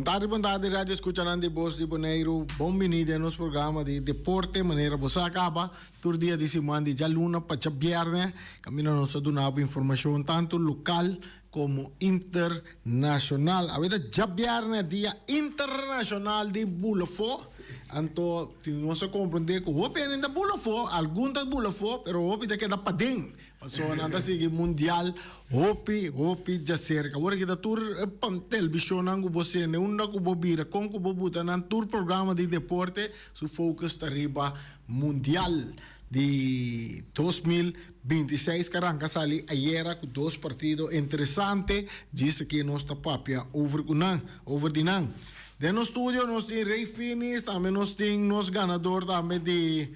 Bom tarde, rádio escuchan de Voz de Bonaire. Bem-vindo a nosso programa de deporte, maneira você acaba. Todo dia de semana, de luna para viernes, caminho nos dando informação tanto local como internacional. A vida já viernes, dia internacional de Bulafo. Então, temos que compreender que o open ainda Bulafo, alguns da Bulafo, pero o open da que da padeng. Passou nada seguir mundial, opi já cerca. Agora que da tour televisão não você não unda com bobira, com bobuta nan tour programa de deporte, su focus está arriba mundial de 2026 que arranca sali ayer com dois partidos interessantes. Diz que nós está papia over dinang. De no estúdio nós tem Rei Finis, também nós tem nos ganador também de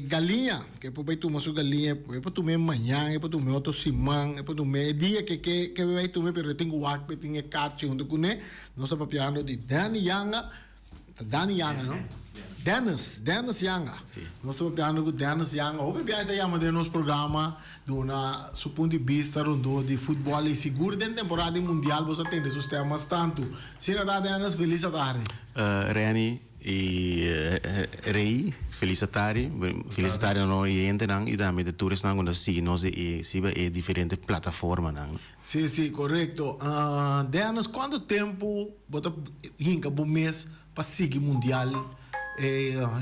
galinha, que depois tu mas galinha, depois tu me manhã, depois tu me outro simão, depois tu me dia que vai tu me pero tenho work, tenho carte onde com né, nós papiando de Dani Yanga, não? Dennis Yanga. Nós papiando com Dennis Yanga. O bebê se chama de nosso programa do na su ponto de vista rondo de futebol e seguro dentro da temporada mundial você tem esses temas tanto. Senhora Dennis, feliz tarde. Reni e Rei felicitari noi gente nang e também de tourists nang quando si nós e diferente plataforma nang. Sim, correto. Dennis, quanto tempo bota hinca bom mês para seguir mundial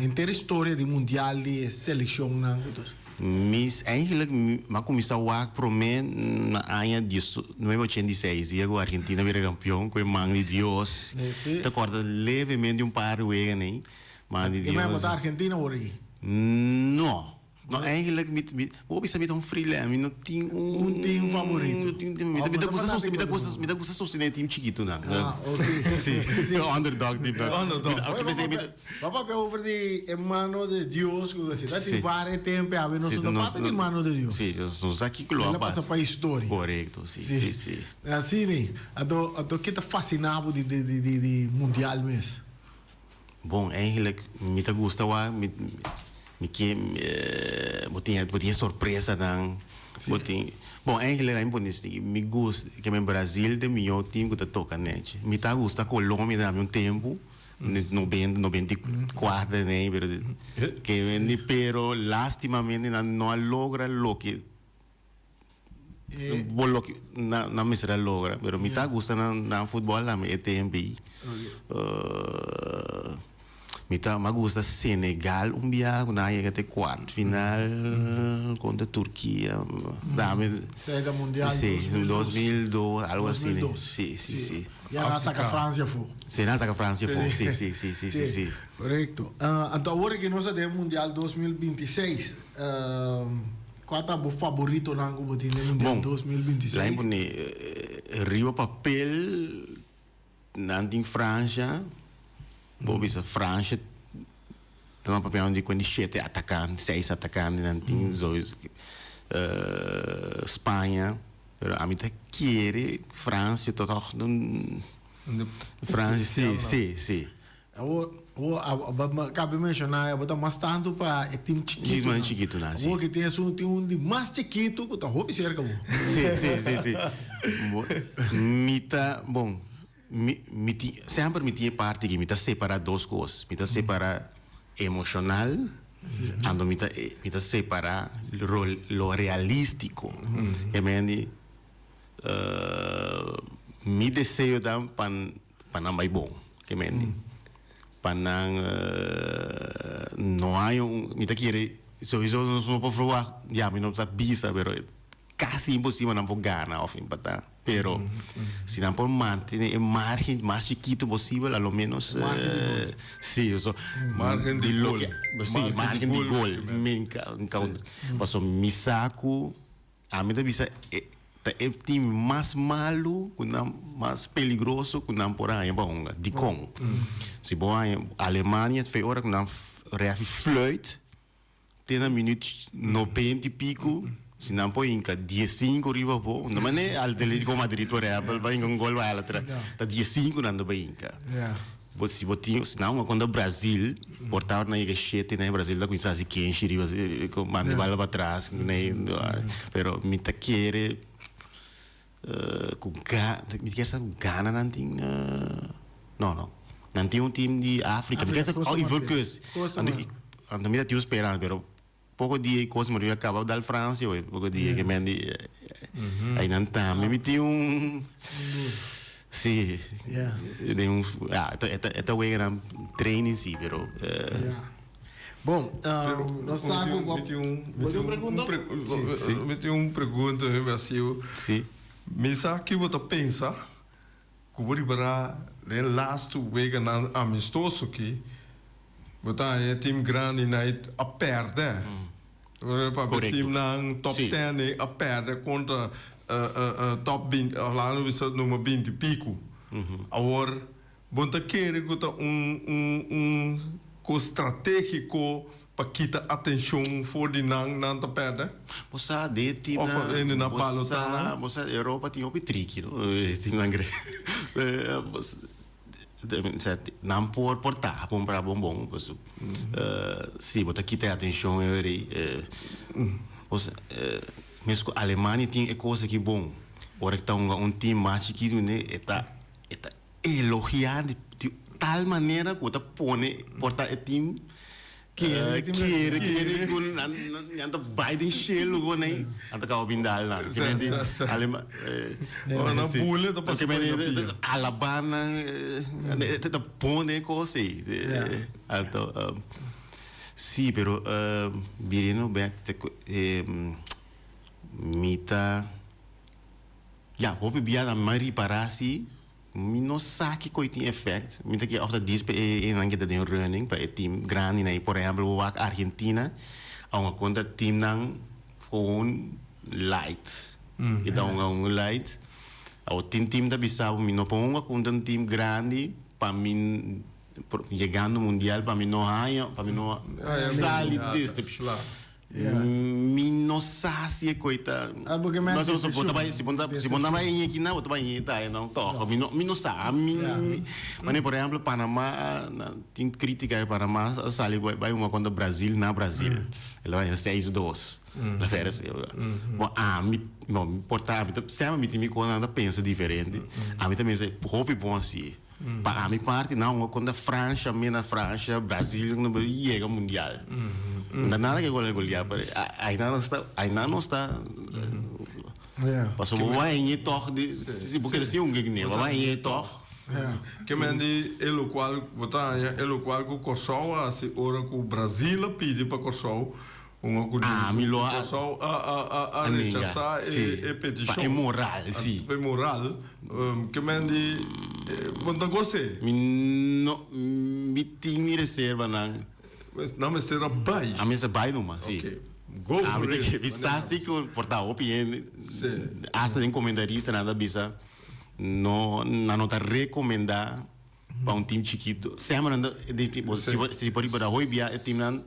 inteira história de mundial de seleção nang. Mis eigenlijk ma começou a pro me na ano de 1986 e agora a Argentina vira campeão com mão de Deus. Te acorda levemente par de vezes né? Mas de Deus. E mesmo da Argentina hoje? Não. No, eigenlijk vou bisa met freelance, não tinha um favorito. Me gusta sostener time chiquito na. Okay. Sim. Underdog tipo. Papa over de mano de Deus, que você tá tem vários tempos, a ver nós papa de mano de Deus. Sim, nós aqui que lo passa para a história. Correto, sim. Assim, né? A que tá fascinado de mundial mesmo. Bom, eigenlijk me gusta wa botinha surpresa dan bom eigenlijk é bonito me gusta que no Brasil de meu time que toca nete me tá gusta Colômbia dá um tempo 94 né pero lastimamente não logra lo que não me será logra pero me tá gusta na futebol lá me tempo me gusta Senegal dia na até quarto final contra a Turquia da mundial sim 2002 algo assim sim e a nossa França foi sim nossa França foi sim correto então agora que nós temos mundial 2026 qual é o favorito na mundial 2026 lá em Rio papel na França Bom, bisa França tem papel de quando 7 atacantes, 6 atacantes, nanti Espanha, pero a mim tá querer França total França, sim. Cabe mencionar, eu botar mais tanto para o time chiquito. Mais chiquito, não. O que tem um de mais chiquito, que tá roupa cerca. Sim. Mita, bom. Sempre me tinha parte que me separa duas coisas, me separa emocional, ando me separa lo realístico, que me desejo dan para não mais bom, que para não há me querer, sowieso não posso falar, já me não está bisa, pero casi impossível não poder ganhar ao fim para pero si no por mantener el margen más chiquito posible, a lo menos sí, eso margen de gol, sí, margen de gol, me encanta, paso mi saco, a mí te avisa el team más malo, más peligroso que una por ahí, de con, si voy a Alemania, 2 horas que una reafi fluit, tiene minutos 90 y pico. Se não põe em 15 riba pô, não é Atletico Madrid por exemplo, vai em gol vai lá atrás, tá 15 não vai em cá. Se botinho, se não quando o Brasil portava na igreja na Brasil da coisa assim 15 riba, com manda bala para trás, né, pero me tá querer com Ghana nanti não nanti time de África porque essa Ivory Coast ando me tive esperando pero pouco dia coisa mas eu acabava da França eu pouco dia que me aí não tá me tinha sim de esta way era treino sim pero bom nós sabemos me tem pergunta Brasil sim me sabe que você pensa que o Ribara é last week na amistoso que botar é time grande na a perder para o time na top 10 a perder contra top 20 lá no número 20 pico agora você quer que co estratégico para quitar atenção for de não tá perder você de time na palota você Europa tinha o trick time angre não portar comprar bombom você sim botar quitar atenção você mesmo a Alemanha tem coisa que bom ora que tá time mais chiquito né está elogiar de tal maneira que você pone portar o time que com anda Biden shell go nei anda ka bindal na que alema na bule da porque Alabama te pone coisa alto sì però birino back mita ja hope bia na mari parasi mi não sabe que coisa tem efeito. Me que after this em angue de running para o time grande né, por exemplo, o Argentina, a uma conta time não com light. Então light, o time da Bissau, mi não põe uma conta time grande para mim chegando mundial para mim não há, para mim não sair deste. Mi não sabe se é coisa. Mas se você vai aqui não, você vai tá não toca. Mi não sabe. Mas por exemplo, Panamá tem crítica Panamá sale vai uma contra Brasil na Brasil. Ela vai 6-2. Na feira se. Bom, mi não portável, sempre me tem coisa pensa diferente. A mim também é hope bom assim. Para a minha parte, não, quando a França, Brasil, não chega mundial. Não dá nada que golear, ainda não está. Passou vai em toque se porque assim um que nem vai em toque. Que mande o qual botar o qual com Kosovo assim ora com o Brasil pede para Kosovo Milo a rechazar e petição. É moral, sim. É moral. Que mande quando você me tinha reserva não me será bai. A minha bai numa, sim. Go for it. Que bisa se que portar opinião. Asa de comentarista nada bisa. Não tá recomendar para time chiquito. Sempre anda se por ir para Roibia é time não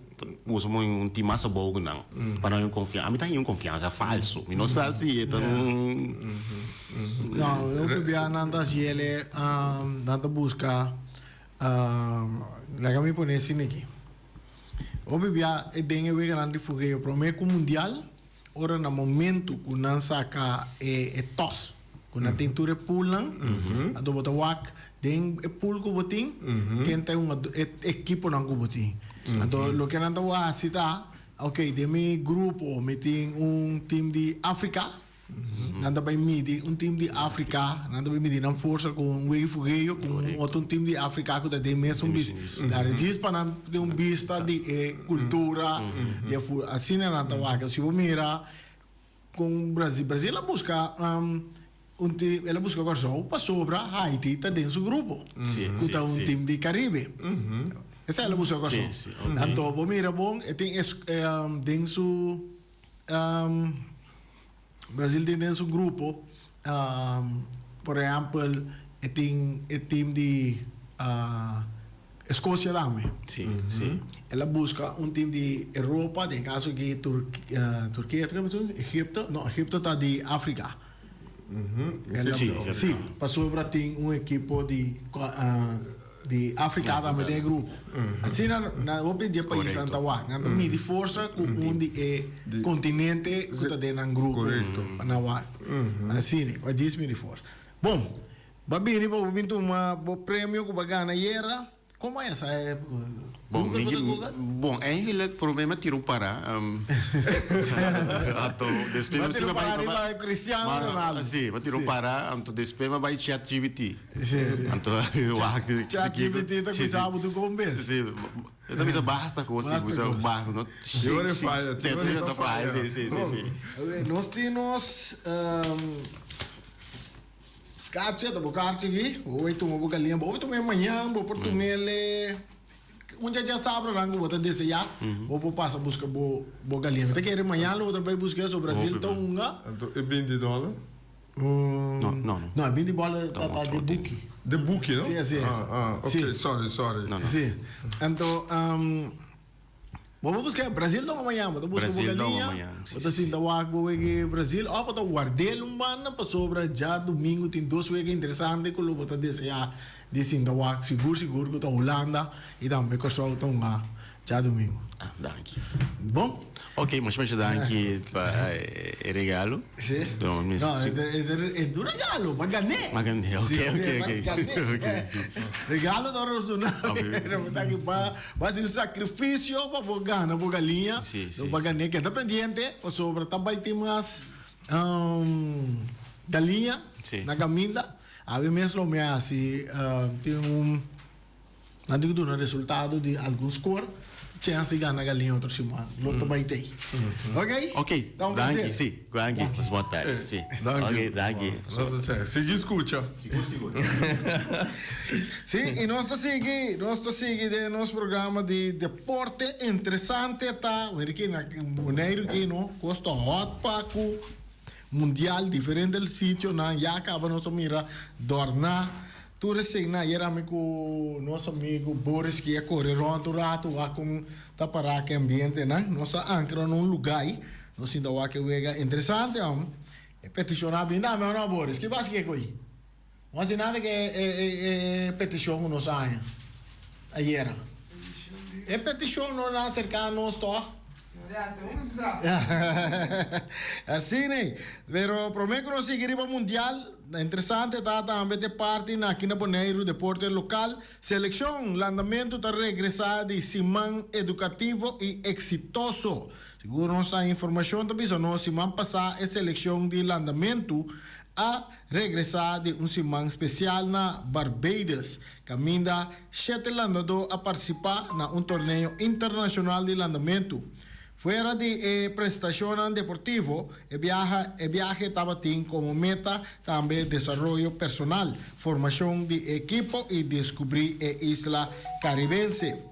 usa time mais bom não. Para não confiar. A mim tem confiança falso. Não sabe se então não, eu Roibia nada se ele nada busca la que me pone assim aqui. Roibia é bem o grande fogueiro para o mundial. Ora no momento que não saca é tos. Quando tem tudo pulang, ado bota wak, den pul ko boting, quem tem equipo não ko boting. Ado lo que nanda wa sita, okay, de mi grupo, me tem time de África, nanda vai midi time de África, nanda vai midi na força com wei fugeio com outro time de África que da de mesmo bis. Da regis para de vista de cultura, de assim nanda wa que se mira com Brasil a buscar ela busca Kosovo para sobra Haiti está dentro do grupo que está time de Caribe essa ela busca Kosovo então mira bom tem dentro Brasil tem dentro do grupo por exemplo tem time de Escócia também ela busca time de Europa em caso que Turquia Egipto está de África. Sim, passou para ter equipo de de África também tem grupo. Assim, na open dia país antawa, na midi força com onde é continente que está dentro um grupo. Correto. Na assim, vai dizer midi força. Bom, babini vou vir uma prêmio que vai ganhar era. Como é essa? Bom, eigenlijk problema tiro para atau despema Mas tiro para arriba Cristiano Ronaldo. Sim, mas tiro para anto despema vai chat GPT. Anto Chat GPT tá com do começo. Sim, eu também só basta com você, usa barro, não? Teoria falha, teoria falha. Sim. Nós temos Kartje, dat bokaartje aqui. Oi, tu mo galinha, oi, tu me amanhã, vou por tu mele. Já sabe, rango, vou te dizer já. Vou passar buscar bo galinha. Mas quer amanhã, eu vou buscar sobre Brasil, então unga. Então, é $20? Não. Não, é 20 bola tá de book. De book, não? Sim. Ok, sorry. Sim. Então, vamos buscar Brasil não amanhã, vou buscar Brasil não galinha. amanhã. Vou assim da wak aqui Brasil, ó, vou guardar mana para sobra já domingo tem 2 weeks interessante que eu vou dizer já desse da wak seguro que tá Holanda e também que só então já domingo. Dank. Bom? Ok, mas dank para regalo. Sim. Não, é do regalo, para ganhar. Maganda, ok. Regalo da Rosdo na. Vai ser sacrifício para ganhar a galinha. Sim. Para ganhar que é dependente, sobre também tem mais galinha na caminda. A mesmo me assim tem não digo do resultado de alguns cor. Chance de ganhar galinha outro semana. Loto vai ter. Ok? Ok, dank, sim. Dank, mas boa tarde. Sim. Ok, dank. Se discute. Sim, e nós estamos seguindo nosso programa de deporte interessante, tá? O Neiro que não custa hot paco mundial diferente do sítio, na já acaba nossa mira dorna. Tu recém na era amigo nosso amigo Boris que ia correr um rato lá com para que ambiente, né? Nossa ancra num lugar, nós ainda vai que vega interessante, é peticionar bem da meu Boris, que vai que coi? Mas nada que é petição no sangue. Aí era. É petição não na cerca nós to. Assim, né? Pero prometo que nós seguiremos mundial. Interessante, está também de parte aqui na Bonaire, deporte local. Seleção, lançamento está regressar de Simão educativo e exitoso. Seguro nossa informação também, no semana passada, a seleção de lançamento a regressar de Simão especial na Barbados. Caminda 7 landadores a participar na torneio internacional de lançamento. Fuera de prestación deportivo, el viaje estaba como meta también desarrollo personal, formación de equipo y descubrir isla caribense.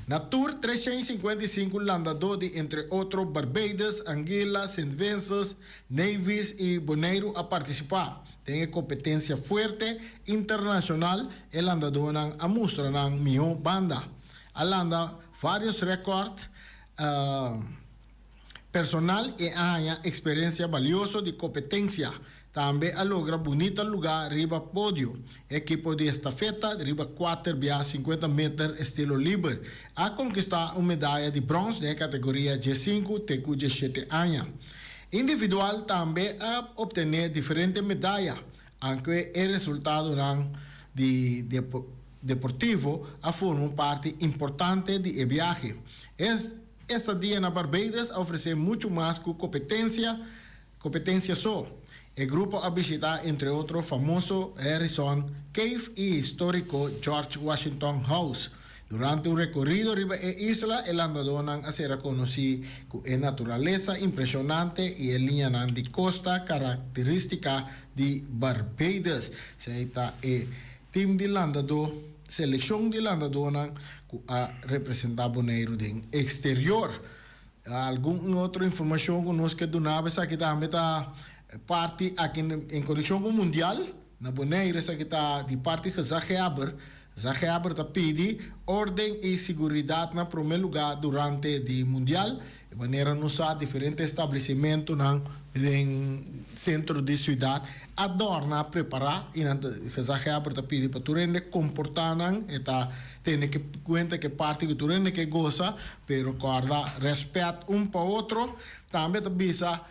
Na Tour 355 landadores, entre otros Barbados, Anguila, St. Vincent, Nevis y Bonaire a participar. Tiene competencia fuerte internacional, el andador a mostrar mi banda. Alanda varios récords. Personal y haya experiencia valiosa de competencia. También logra bonito lugar arriba podio. Equipo de estafeta, arriba 4 via 50 metros estilo libre. A conquistar una medalla de bronce en categoría G5, TQ 17 años. Individual también a obtener diferentes medallas, aunque el resultado deportivo forma parte importante del viaje. Esta día en Barbados ofrece mucho más que competencia só. El grupo a visitar, entre otros, famoso Harrison Cave y histórico George Washington House. Durante un recorrido arriba en isla, el andador a ser reconocido con naturaleza impresionante y el línea de costa característica de Barbados. Se está el team de landador, selección de landador a representar Bonaire en exterior. Alguna otra información que nos queda una vez aquí también está parte aquí en conexión con mundial na Bonaire essa que está de parte que já reabre Zageaber te pedi orden y seguridad en primer lugar durante el mundial. De manera nos a diferentes estabelecimentos en el centro de ciudad adorna preparar y Zageaber te pedi para tu rende comportanan eta tiene que cuenta que parte que tu rende que goza, pero guarda respeto un para otro. También te visa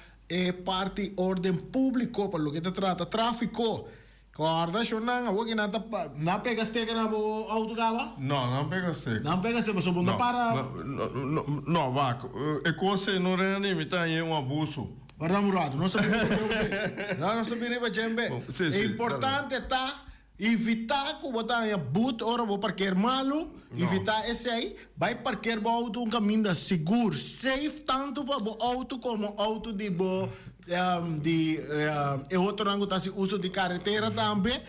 parte orden público por lo que te trata tráfico. Guarda, yo no pega steker na auto gaba? Não pega steek. Não pega steker, so bunda para. Não, vaca. É coisa não reanimita em abuso. Guarda murado, não sabia. Não sabia para jembe. É importante tá evitar que botar em boot ora vou parquear malo, evitar esse aí, vai parquear o auto caminho seguro, safe tanto para o auto como auto de bo outro rango tá se uso de carretera também.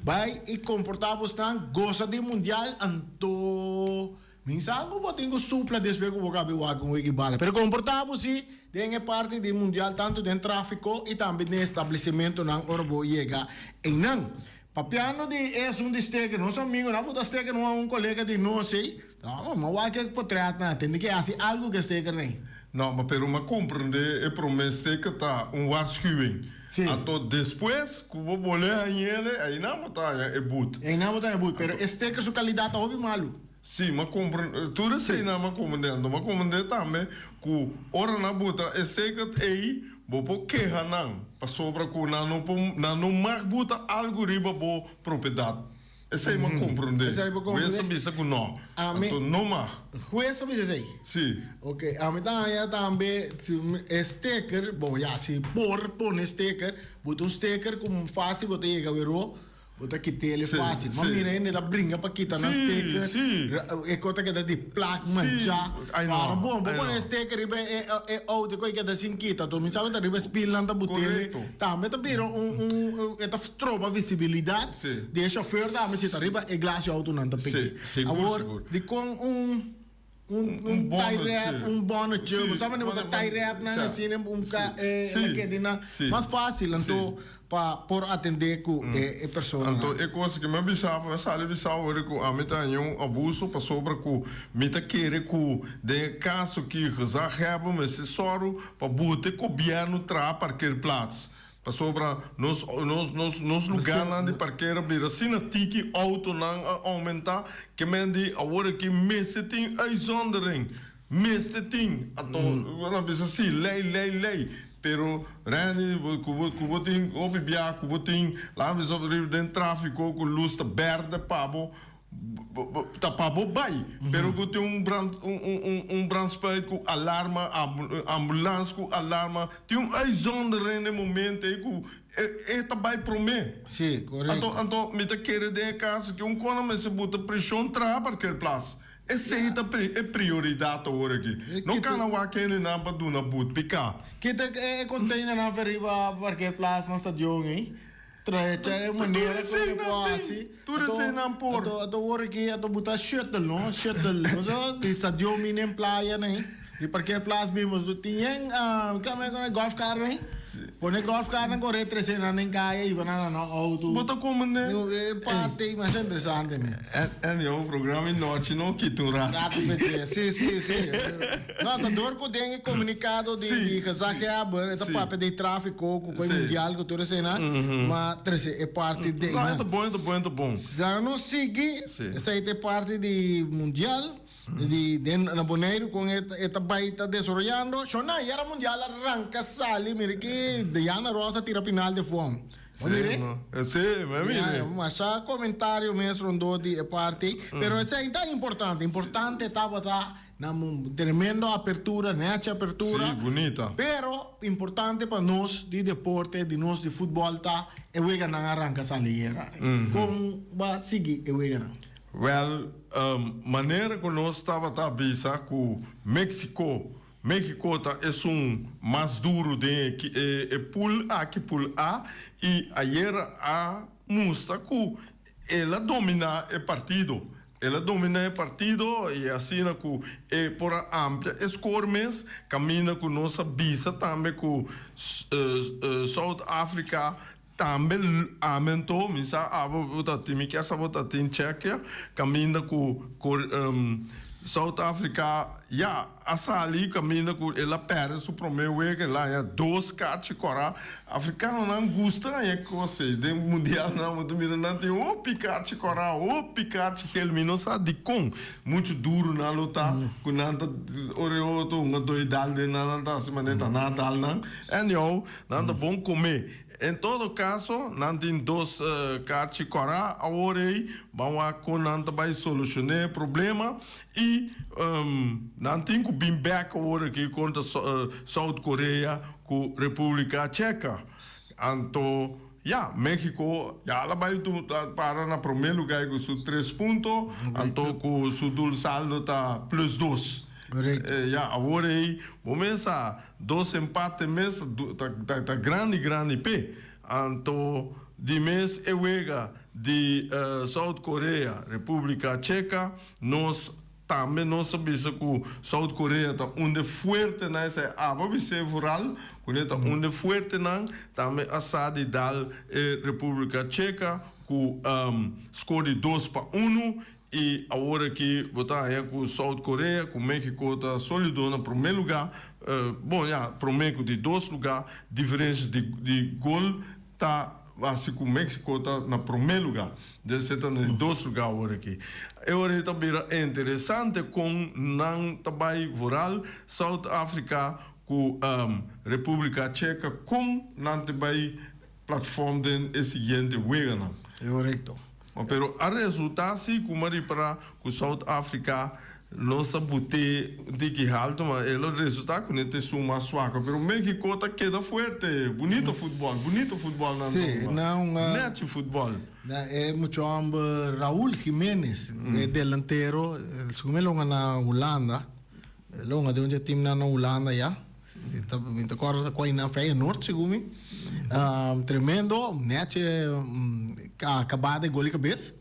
Vai e comportar bastante, gosta de mundial anto minsango botingo supla despe ko boca biwa com equibala. Pero comportamos se tem parte de mundial tanto de tráfico e também de estabelecimento não orbo chega em não. Papiano de de steker, não são amigos, não botar steker não colega de não sei. Não, mas o que é potreat na tem que assim algo que steker nem. Não, mas pero me compreende, é promessa que tá waarschuwing. Sim. Então depois, que vou bolear em ele, aí não botar é boot. Aí não botar é boot, pero steker sua qualidade tá hobby malo. Sim, mas compreende, tudo sei não me compreende também que ora na bota steker aí, vou pôr queixa não, para sobra que não mais bota algo riba boa propriedade. Esse aí me compreende. Esse aí me compreende. Esse bisa que não. Então não mais. Esse bisa sei. Sim. Ok, a mim também sticker, bom, já se pôr sticker, bota sticker como fácil, bota aí gavero, bota aqui tele fácil. Mas mira ainda dá brinca para quitar na sticker. Sim. É conta que dá de placa manchar. Para bom, bom sticker é outra coisa que dá sem quitar. Tu me sabe da riba spillan da botele. Também tá vira esta tropa visibilidade. De chauffeur da me se tá riba é glace auto não tá peguei. Agora de com tie-wrap, bonnet, sabe nem botar tie-wrap na assim, que dina mais fácil, então para atender com a pessoa. Então é coisa que me bisava, sale bisava que a mim tá um abuso para sobra que me tá querer que de caso que já reba mas se soro para botar governo tra parquear plaats. Para sobra nos lugar lá de parqueira abrir assim na tiki auto não aumentar que mendi agora que mês tem uitzondering mês tem então na vez assim lei pero rani kuboting obibia kuboting lá vez sobre dentro tráfico com luz tá verde pabo tá pabo vai pero que tem brandspeit com alarma ambulância com alarma tem uitzondering no momento é também para mim sim correto então me tá querendo de caso que quando me se bota pressão tra para aquele place essa é prioridade agora aqui não can o aquele não para do na boot picar que é container na veriba para aquele place no estadião hein Trecha é maneira que quase tudo sem não por agora que a botar shuttle não shuttle de estadião minem playa né e para aquele place mesmo tinha como é golf car né Pone golf car na correr 300 nem caia e banana no auto. Bota como né? Parte mais interessante né. É o programa em noite não que tu rato. Sim. Não, tá dor que tem comunicado de casaque abre, essa papo de tráfico com o mundial que tu sei né. Mas é parte de. Não, é bom. Já não sigue. Essa é parte de mundial. Na Bonaire com esta baita desarrollando, Shona era mundial arranca sali, mire que Diana Rosa tira final de fome. Mire? Mas já comentário mesmo rondou de parte, pero isso é importante estava na tremenda apertura, nessa apertura. Sim, bonita. Pero importante para nós de deporte, de nós de futebol tá, é o não arranca sali era. Como vai seguir é o Well, maneira que nós estava a visa que México tá é mais duro de pool A e ayer a mostra que ela domina o partido. Ela domina o partido e assim que por ampla score mês caminha com nossa visa também com South Africa também aumentou, misa bota time que essa bota tem Tchequia, caminha com South Africa, já essa ali caminha com ela perde o primeiro week lá, é 2 cartas cora, africano não gosta é coisa, de mundial não, muito mira não tem o picarte cora, o picarte que ele não sabe de com, muito duro na luta, com nada oreoto, uma doidade nada se maneta nada não, anyhow, nada bom comer. Em todo caso, não tem 2 cartas cora, agora vamos a com nada vai solucionar o problema e não tem que vir back agora aqui contra South Korea com República Tcheca. Então, México, ela vai para na primeiro lugar com seus 3 pontos, então com o seu saldo está plus 2. Agora aí, vamos começar 2 empates mês, tá grande pé. Então, de mês é de South Korea, República Tcheca, nós também não sabemos que South Korea está onde forte nessa água rural, quando está onde forte não, também a SAD da República Tcheca, com score 2-1. E agora que botar aí com South Korea, com México está sólido no primeiro lugar, para o México de 2 lugares, diferença de gol está assim que o México está no primeiro lugar, você está em 2 lugares agora aqui. Agora também é interessante com não também rural, South Africa com República Tcheca com não também plataforma de seguinte wega não. É correto. Pero a resultado sim como para o South Africa não sabe de que alto, mas ele resultado que não tem suma suaca, pero México está queda forte, bonito futebol não. Sim, não. Net futebol. É muito ambo Raúl Jiménez, é delantero, segundo longa na Holanda, longa de onde time na Holanda já. Se tá me acorda com na Feyenoord segundo tremendo, net acabada de gol e cabeça.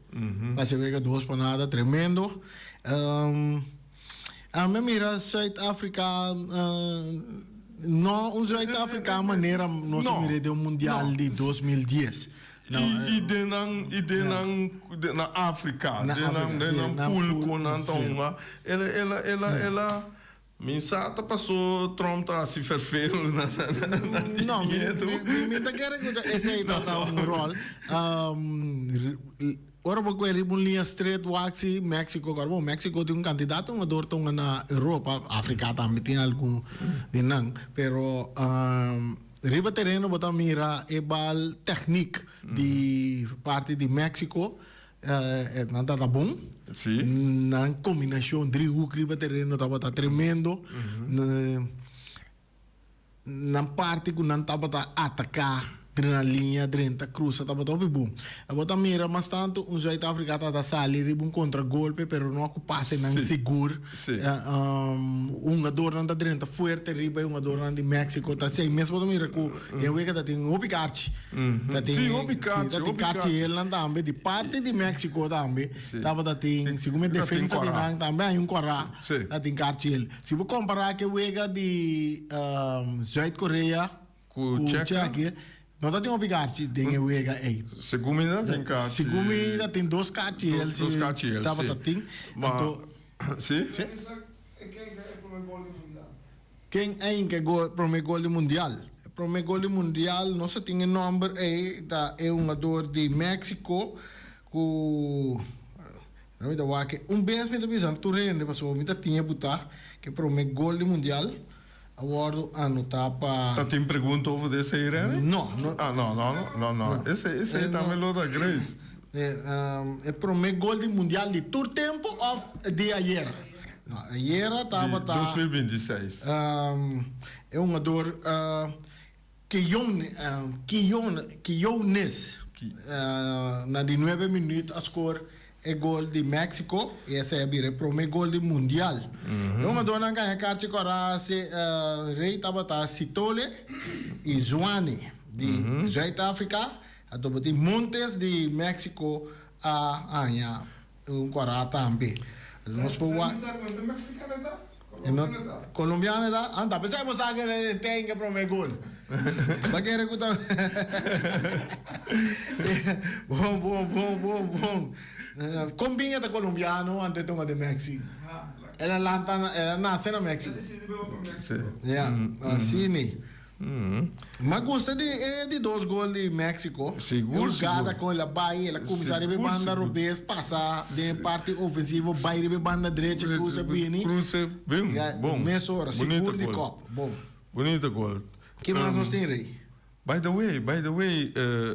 Vai ser que 2 para nada, tremendo. A minha mira South Africa não, South Africa a maneira não se de mundial de 2010. Na África, na pool com Antonga, ela Minsata passou Trump tá se ferfeiro não, me tá querendo esse aí tá um rol. Ora porque ele linha straight waxi México agora bom México tem candidato uma dor tão na Europa, África também tem algum de não, pero riba terreno botar mira e bal técnico de parte de México nada tá bom. Sim. Na combinação de riba terreno estava tremendo. Na parte que não estava a atacar na linha, dentro da cruz, estava todo bom. A botar mira, mas tanto South Africa está sair um contra-golpe, pero não ocupasse não seguro. Jogador não está dentro forte, riba jogador de México está sem mesmo botar mira com eu vejo que tem o Picarte. Sim, o Picarte ele não também de parte de México também. Estava tem segundo defesa de não também um corá. Tem Picarte ele. Se você comparar que o vejo de South Korea com Tchequia não tem um Picarte, tem o Ega aí. Segunda tem Carte. Segunda tem 2 cartes. 2 cartes. Estava tem. Sim. Quem é que go para o gol mundial? Para o gol mundial, não se tem nome aí, é um jogador de México com vez me dá tu rende, passou me tinha botar que para o gol mundial agora anotar para. Tem pergunta over desse aí, né? Não. Esse também lo da Grace. É para o gol mundial de todo tempo ou de ayer? Ayer estava 2026. É um jogador Quiñones na de 9 minutos a score é gol de México e esse é o primeiro gol do mundial. Uma dona ganha carta agora se rei estava Sitole e Zwane de South Africa, a de Montes de México a cora também. Nós colombiana da anda pensamos que tem que primeiro gol. Vai querer escutar? Bom. Combina da colombiano antes de México. Ela nasce na México. Assim, mas gosta de 2 gols de México. Jogada com a Bahia, ela começaria a banda Rubens, passar de parte ofensiva, Bahia de banda direita, cruza bem. Bom. Meia hora, seguro de copo. Bom. Bonito gol. Que mais nós temos aí? By the way,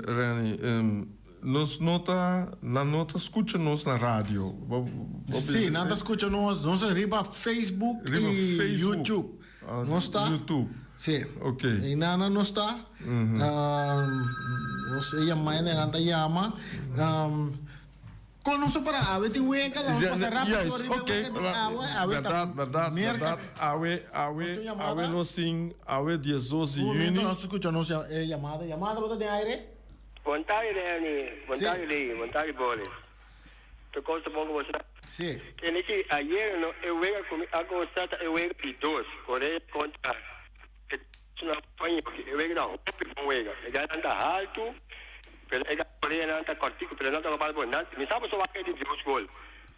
Rani, na nota escuta nós na rádio. Sim, nada escuta nós arriba Facebook e YouTube. Nós está? YouTube. Sim. Ok. E Nana não está. Não sei, nada chama. Quando nós para a tem um enca, vamos passar rápido. Yes, ok. Verdade. Awe no sing, awe 12 Juni. Nós escuta nós chamada bota de aire. Vontade, Rani. Vontade, bola. Tu gosta pouco você? Sim. Ele que ayer eu veio comigo, agora está eu veio de 2, Coreia contra na Espanha, eu veio não, eu veio. Ele anda alto, ele Coreia anda cortico, ele anda para bom, me sabe só vai de 2 gols.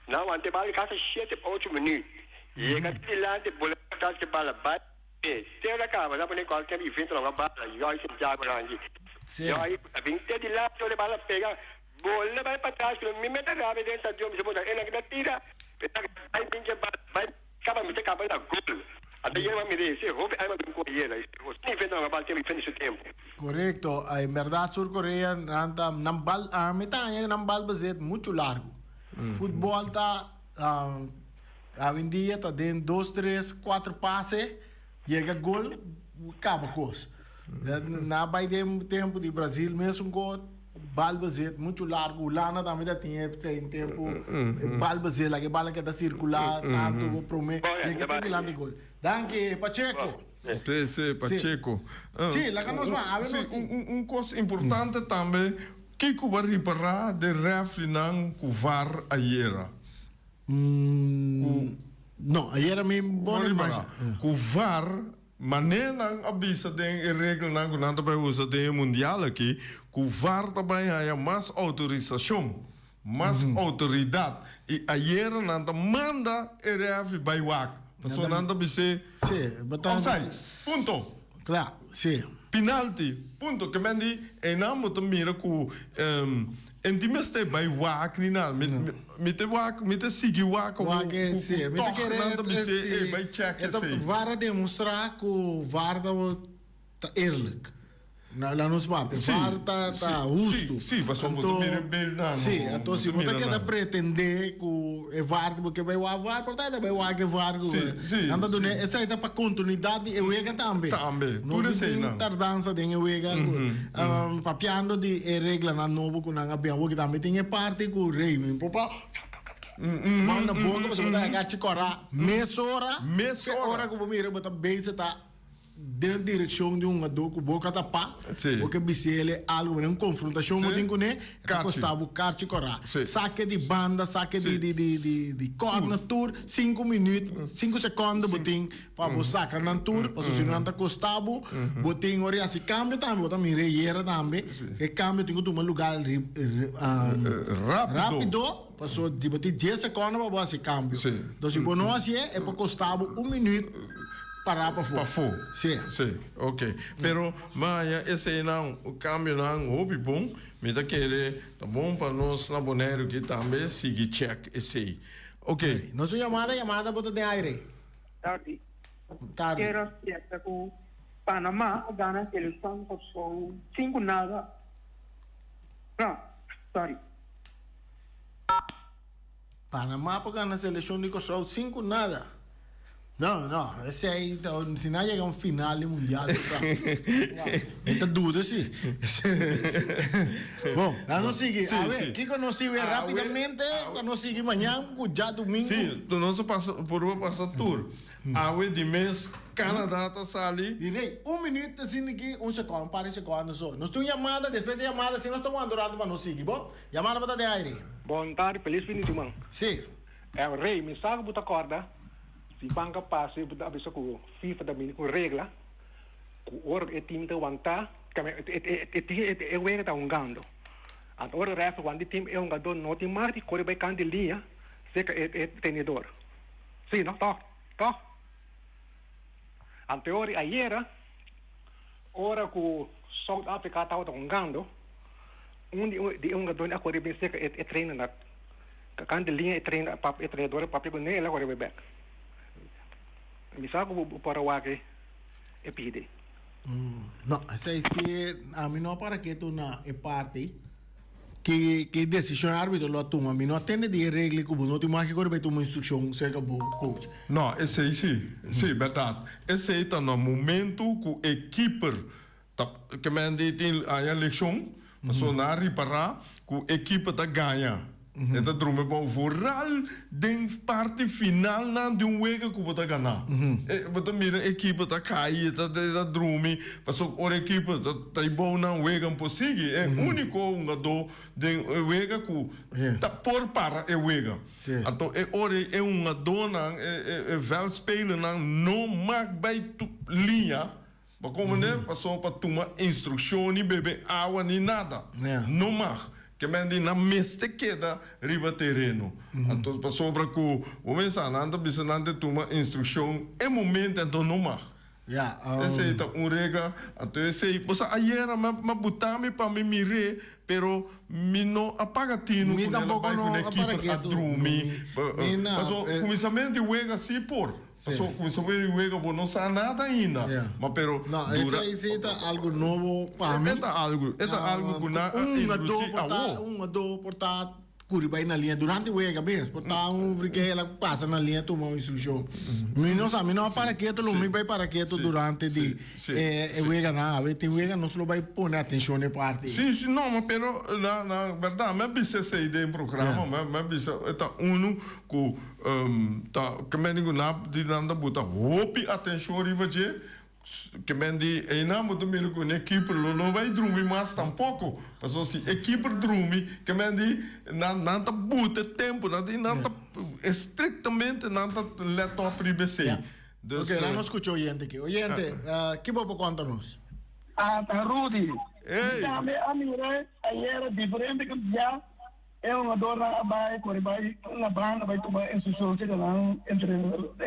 Não, ante bala casa 7 8 minutos. E ele que lá de bola tá que bala vai. Tem a cara, mas quando qualquer evento não bala, eu acho que já agora aqui. E aí, vem de lá, eu bala pega bola vai para trás, me mete rápido dentro de um segundo, ele que tira, vai acaba me acaba da gol. Até ele vai me dizer, rouba aí uma corrida, você inventa uma bola tem finish o tempo. Correcto, em verdade Sur Coreia anda nambal, metade nambal bazet muito largo. Futebol tá hoje em dia tá dentro 2, 3, 4 passes, chega gol, acaba coisa. Na vai de tempo de Brasil mesmo gol balbazet muito largo lá na também tem tempo balbazet lá que bala que está circular tanto promete que tem lá de gol danke Pacheco Pacheco sim lá que nós vamos coisa importante também que vai reparar de refri não com VAR ayer não ayer mesmo bom demais com VAR maneira avisa de regra não nada para usar de mundial aqui que o VAR também há mais autorização, mais autoridade e ayer nada manda RF by WAC, pessoa nada bisa offside, ponto, claro, sim, penalti, ponto, que mendi e não muito mira que intimeste by WAC ni nada, mite WAC, mite sigi WAC, sim, mite nada bisa by check então VAR demonstrar que o VAR está eerlijk. Lá nos bate, VAR está justo. Sim, mas vamos ver não. Sim, então se você quer pretender que o VAR, porque vai o VAR, portanto vai o VAR. Sim. Anda do né, essa é para continuidade e o EGA também. Não tem tardança de o EGA, papiando de regra na novo com a BAU que também tem parte com o rei, popa. Manda boca, você vai agarrar te corar, meia hora que o mira bota bem você tá dentro da direção de um adulto com boca tapar, porque ele algo uma confrontação muito incone, que custava o carte corar, saque de banda, saque de corner tour, 5 minutos, 5 segundos botin para você sacar na tour, para se não tá custava, botin ora assim cambio também, botar me reiera também, que cambio tem que tomar lugar rápido, passou de botin 10 segundos para você cambio, então se não assim é para custava 1 minuto para fora. Sim, ok. Pero mas esse não, o câmbio não houve bom, me dá querer, tá bom para nós na Bonaire que também siga check esse. Ok. Nossa chamada bota de aire. Tarde. Tarde. Quero certa com Panamá ganha a seleção com 5-0. Não, sorry. Panamá para ganhar a seleção de Kosovo 5-0. Não, esse aí, se não chegar um final mundial, muita dúvida, sim. Bom, vamos seguir. A ver, que nós seguimos rapidamente, nós seguimos amanhã, já domingo. Sim, nós por passar tour. A ver de mês, Canadá está sali. Direi, 1 minuto, assim, aqui, 1 segundo, para segundo só. Nós temos chamada, depois da chamada, se nós estamos andando para nós seguir, bom? Chamada para dar aire. Bom tarde, feliz fim de semana. Sim. É o rei, me sabe botar corda. Se banca passa, eu vou avisar com FIFA também, com regra. ora e team te wanta, e wega ta ungando. An ora refa quando team e ungado no team marti corre by kan de linha, seca e tenedor. Sim, no? To. An teori aiera, ora ku South Africa tava ta ungando, di ungado a corre bem seca e treina na kan de linha e treina pap e treinador papi ko nela corre back. Misa ko para wake e pide. No, sei se a mim não para que tu na é parte que decisão árbitro lo toma, mim não atende de regra como não tem mais que correr tu uma instrução seja bom coach. Não, esse aí sim, verdade. Esse aí está no momento que o equipe que men tem a eleição, passou na reparar que o equipe está ganha. Eta drume bom vooral den parte final na de wega que bota ganhar. Bota mira equipe tá cair, tá drume, passou a equipe tá bom na wega possível, é único jogador de wega que tá por para é wega. Então é ore é jogador na é vel spelen na não mag by linha. Mas como né, passou para tomar instrução nem beber água nem nada. Não mag. Que mendi na meste queda riba terreno. Então passou para que o mensanante bisanante toma instrução em momento então não mais. Esse é um regra. Então esse aí, você ayer me botame para me mirar, pero me não apaga tino. Me tampouco não apaga que a dormir. Mas o começamento de wega assim por. Passou começamento de wega por não sabe nada ainda. Mas pero não, esse é algo novo para mim. É algo que na um portar Curiba na linha durante o wega mesmo, portar porque ela passa na linha toma uma instrução. Não sabe, não para quieto, não me vai para quieto durante de wega na, tem wega não só vai pôr atenção na parte. Sim, não, mas pero na verdade, mas bisa essa ideia em programa, mas bisa está que tá que me digo na de nada bota hope atenção riba je que mendi e na muito melhor com a equipe não vai dormir mais tampouco passou se equipe dormir que mendi nada buta tempo nada estritamente nada leto a privacy. Ok, lá nós escutou oyente aqui. Oyente, que vou contar-nos? Tá Rudy. Ei. A minha aí era diferente que já é uma dor na vai correr vai na banda vai tomar instrução de lá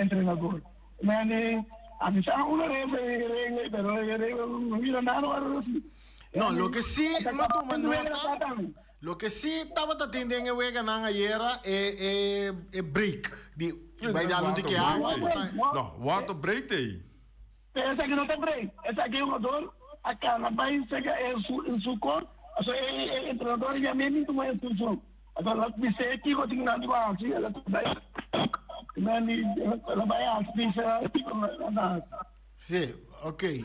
treinador. Mas a mí una regla, pero no mira nada. No, lo que sí, no toma nota, lo que sí estaba atendiendo en wega na ayer é break. Vai dar onde que água. Não, water break aí. Essa aqui não tem break. Essa aqui é uma dor, a cana vai chegar em seu corpo, o treinador já mesmo toma a instrução. Agora, me sei que eu tenho nada igual, assim, ela vai... ela vai assim, Sim, ok.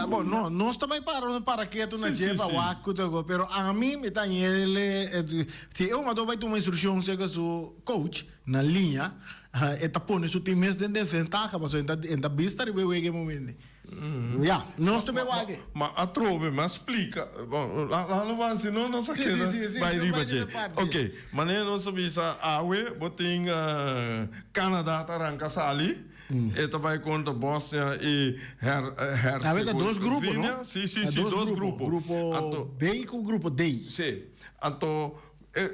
Bom, não estamos para quieto na jeba waku tego, pero a mim me tá ele se eu não vai tomar instrução chega su coach na linha, eta pone su time de desventaja, mas ainda vista e wege momento. Ja, não estou bem wage. Mas a trove, mas explica. Bom, lá não vai assim, não se queda. Vai riba je. Ok, mas não sabe se a awe boting Canadá taranga sali. Eta vai contra Bósnia e Herzegovina. Dois grupos, não? Sim, dois grupos. Grupo B com grupo D. Sim. Então,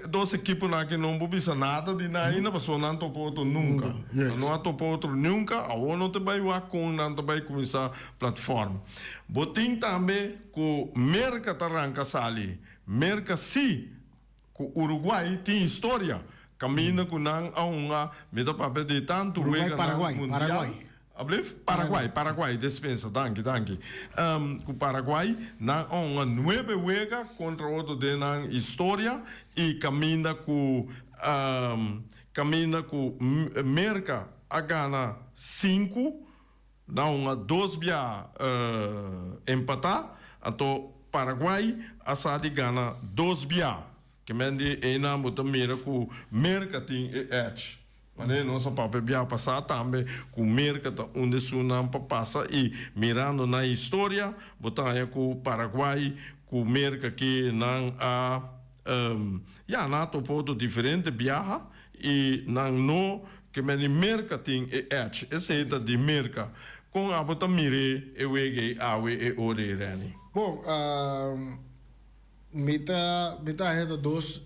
duas equipes que não bisa nada de ainda, mas não topou outro nunca. Não topou outro nunca, a não te vai com não te vai começar a plataforma. Botim também que Merca tarranca sali. Merca sim, que Uruguai tem história. Caminha com não a uma, me dá papel de tanto Paraguai, dispensa, danke. O Paraguai na uma nove wega contra outro de na história e caminha com Merca a gana 5, na uma 2 bia empatar, então Paraguai a sadi gana 2 bia. Que mendi ena muta mira com mercating edge. Mas não só para beber passar também com mercata onde sunam para passar e mirando na história, botar aí com Paraguai com merca que não a na topo diferente viaja e não que mendi mercating edge. Esse é de merca. com a bota mire e wege awe e ore rani. Bom, meta é dois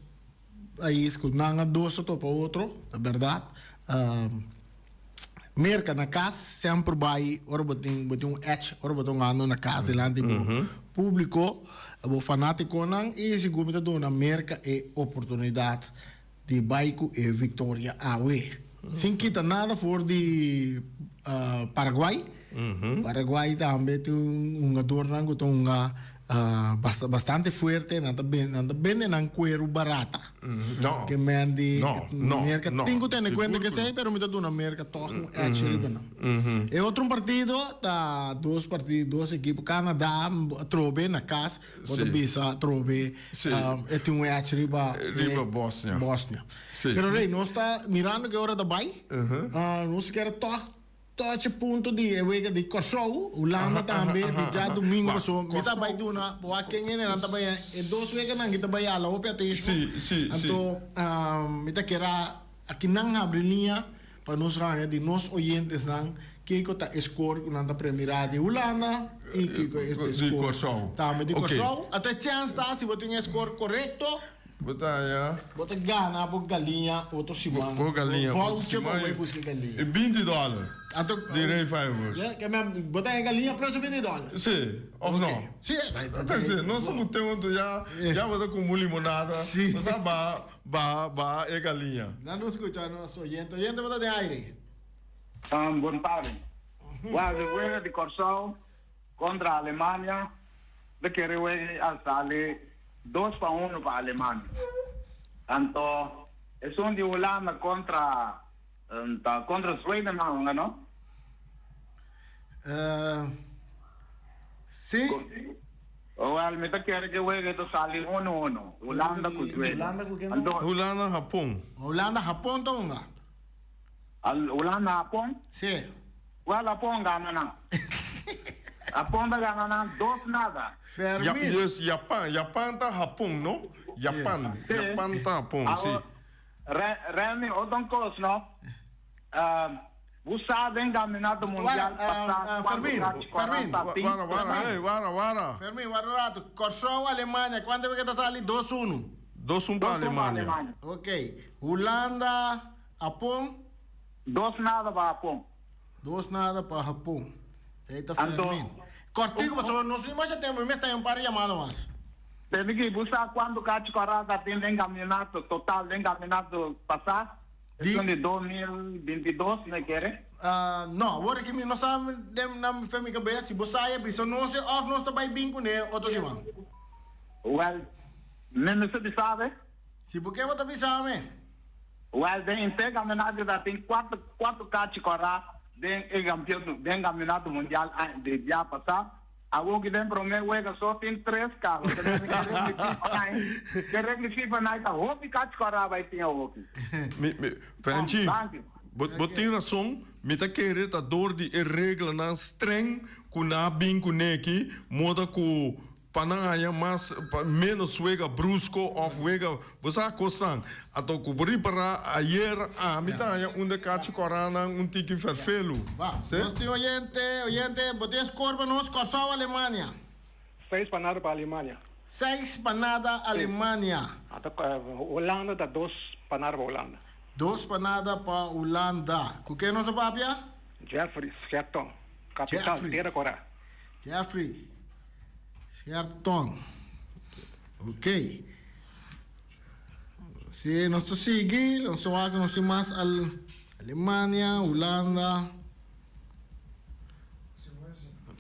aí escutando dois outro para outro, é verdade. Merca na casa sempre vai ora botem edge, ora botem ano na casa lá de público, o fanático não e se gomita dona merca é oportunidade de baico e vitória awe. Sem quitar nada for de Paraguai. Paraguai também tem jogador que tem bastante forte, não vende não cuero barata. Não. Que mende Não. tenho que ter conta que sei, pero me dá uma merca toca actually não. E outro partido da duas equipes Canadá trobe na casa, outra bisa trobe e tem um actually Riba Bósnia. Sim. Pero rei nós está mirando que hora da bai. Nós quer touch ponto de wega de Kosovo, Holanda também de já domingo so, kita bai tu na, wa kenye na também e dois wega nang kita bai ala opia te isso. Sim. Então, mita quera aqui não abre linha para nós ganhar de nós oyentes nang que tá score na da primeira de Holanda e que este de Kosovo. Também de Kosovo, até chance tá se você tem score correto. Bota gana, por galinha, outro simão. Por galinha. Volte para vai buscar galinha. E $20. Direi favors. Que me bota a galinha para $20. Sim, ou não? Sim. Quer dizer, nós somos tempo já bota com limonada. Sim. Nós ba e galinha. Não nos escuta nosso oyente bota de aire. Boa tarde. O juego de Kosovo contra a Alemanha, de que sale 2-1 para a Alemanha. Então, é de Holanda contra Sweden, não? Sim. Well, me quer que o juego sale 1-1. Holanda com Sweden. Holanda, Japão. Holanda, Japão, tonga. Holanda, Japão? Sim. Well, Japão ganha não. Japão ganha não, 2-0. Japan tá Japão, não? Japan tá Japão, sim. Remy, outro coisa, não? Você vem caminhando mundial passado. Fermin, guarda, Kosovo, Alemanha, quando é que está saindo 2-1? 2-1 para a Alemanha. Ok. Holanda, Japão? 2-0 para Japão. 2-0 para Japão. Eita, Fermin. Cortico, mas nós não mais temos, mas tem um par de chamadas mais. Tem que buscar quando o Cátia Corada tem encaminhado, total encaminado passar? Isso de 2022, não quer? Não, agora que nós sabemos, na família cabeça, se você saia, se não se off, nós também bem com ele, outro semana. Well, não se sabe? Se porque você também sabe? Well, tem encaminado, tem quatro Cátia Corada. Den campeonato mundial de já passar. Algo que tem para mim, só tem 3 carros. Que reclisiva na ita, hopi Cátia vai ter o Penchi, botem razão, me tá querendo a dor de regra na streng, com na bem com neki, moda com panaya mas menos wega brusco of wega você coçang ato cobrir para ayer mitaya onde Cátia Corana tiki vervelo. Nós tem oyente, botem score para nós, Kosovo, Alemanha. 6 para nada para a Alemanha. 6 para nada, Alemanha. Holanda dá 2 para nada para Holanda. 2 para nada para Holanda. Com quem nós papia? Jeffrey, certo. Capital inteira Coreia. Jeffrey. Certo. Ok. Se nós seguimos, nós vamos nós mais Alemanha, Holanda.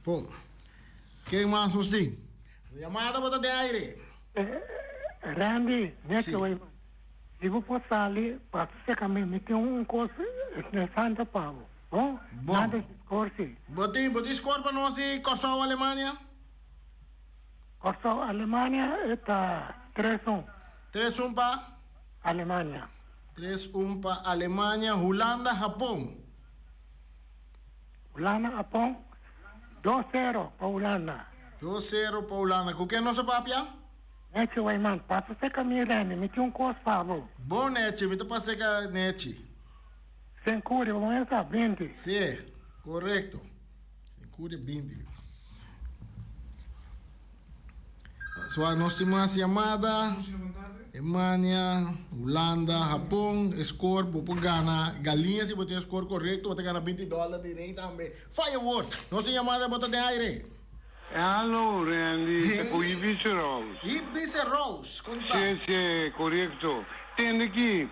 Bom. Quem mais nós tem? Chamada bota de aire. Randy, next way. Se você passar ali, para você caminhar, tem coisa de Santa Paulo. Bom? Nada corte. Botei score para nós de Kosovo, Alemanha. Kosovo, Alemanha está 3-1. 3-1 para Alemanha. 3-1 para Alemanha, Holanda, Japão. Holanda, Japão. 2-0 para Holanda. 2-0 para Holanda. Com quem nós papia? Nete, vai, mano. Passa você caminhando, me tem coisa, por favor. Bom, Nete, me passa você, Nete. Sem cura, vamos estar 20. Sim, correto. Escure 20. So, nós temos chamada Alemanha, Holanda, Japão, score, vou ganhar galinha se botar score correto, vou ganhar $20 de rei também. Firework, nossa chamada bota de aire. Alô, Randy, o Ibiza Rose. Ibiza Rose, conta. Sim, correto. Tem aqui,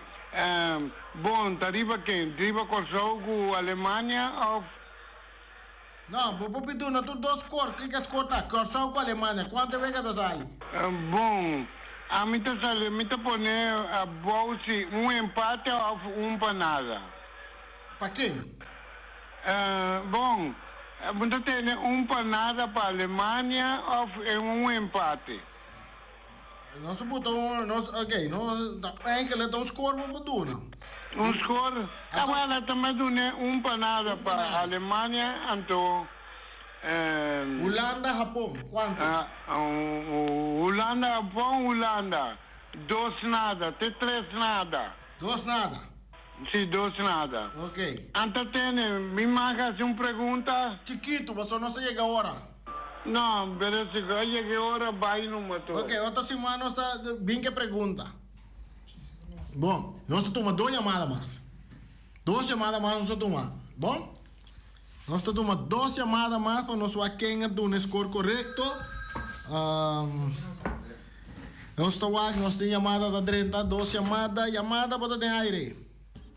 bom, arriba quem? Arriba Kosovo com Alemanha ou... Não, vou pedir na tu dois cor, que score tá? Kosovo com Alemanha, quanto vem cada sai? Bom, a mim tá sale, me tá poner a bolsa empate ou para nada. Para quem? Bom, você tem para nada para a Alemanha ou empate? Nós botamos, ok, nós é que ele dá score para tu, não? Score? Agora também tem para nada para a Alemanha, então... Holanda, Japão, quanto? Holanda, Japão, Holanda. 2 nada, 3 nada. 2 nada? Sim, 2 nada. Ok. Então me marcas uma pergunta? Chiquito, você não chega a hora. Não, parece que chega a hora, vai no motor. Ok, outra semana está bem que pergunta. Bom, nós tomamos 2 chamadas mais. 2 chamadas mais nós tomamos. Bom? Nós tomamos 2 chamadas mais para nós ver quem tem um score correto. Nós temos chamada da 30, 2 chamadas, chamada para o aire.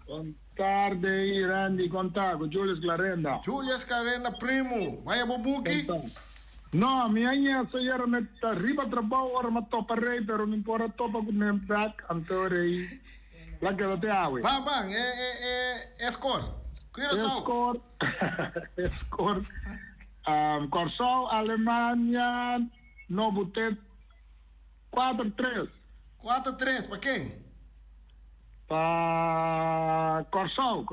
Boa tarde, Randy, contato, Julius Clarenda. Julius Clarenda, primo. Vai a Bobuki? No, minha senhora me arriba trabalho, ora me topa rei, pero não importa topa com nem back, então rei. Lá que eu te ave. Bang, score. Score. Score. Corsol, Alemanha, no botet 4-3. 4-3, para quem? Para Corsol.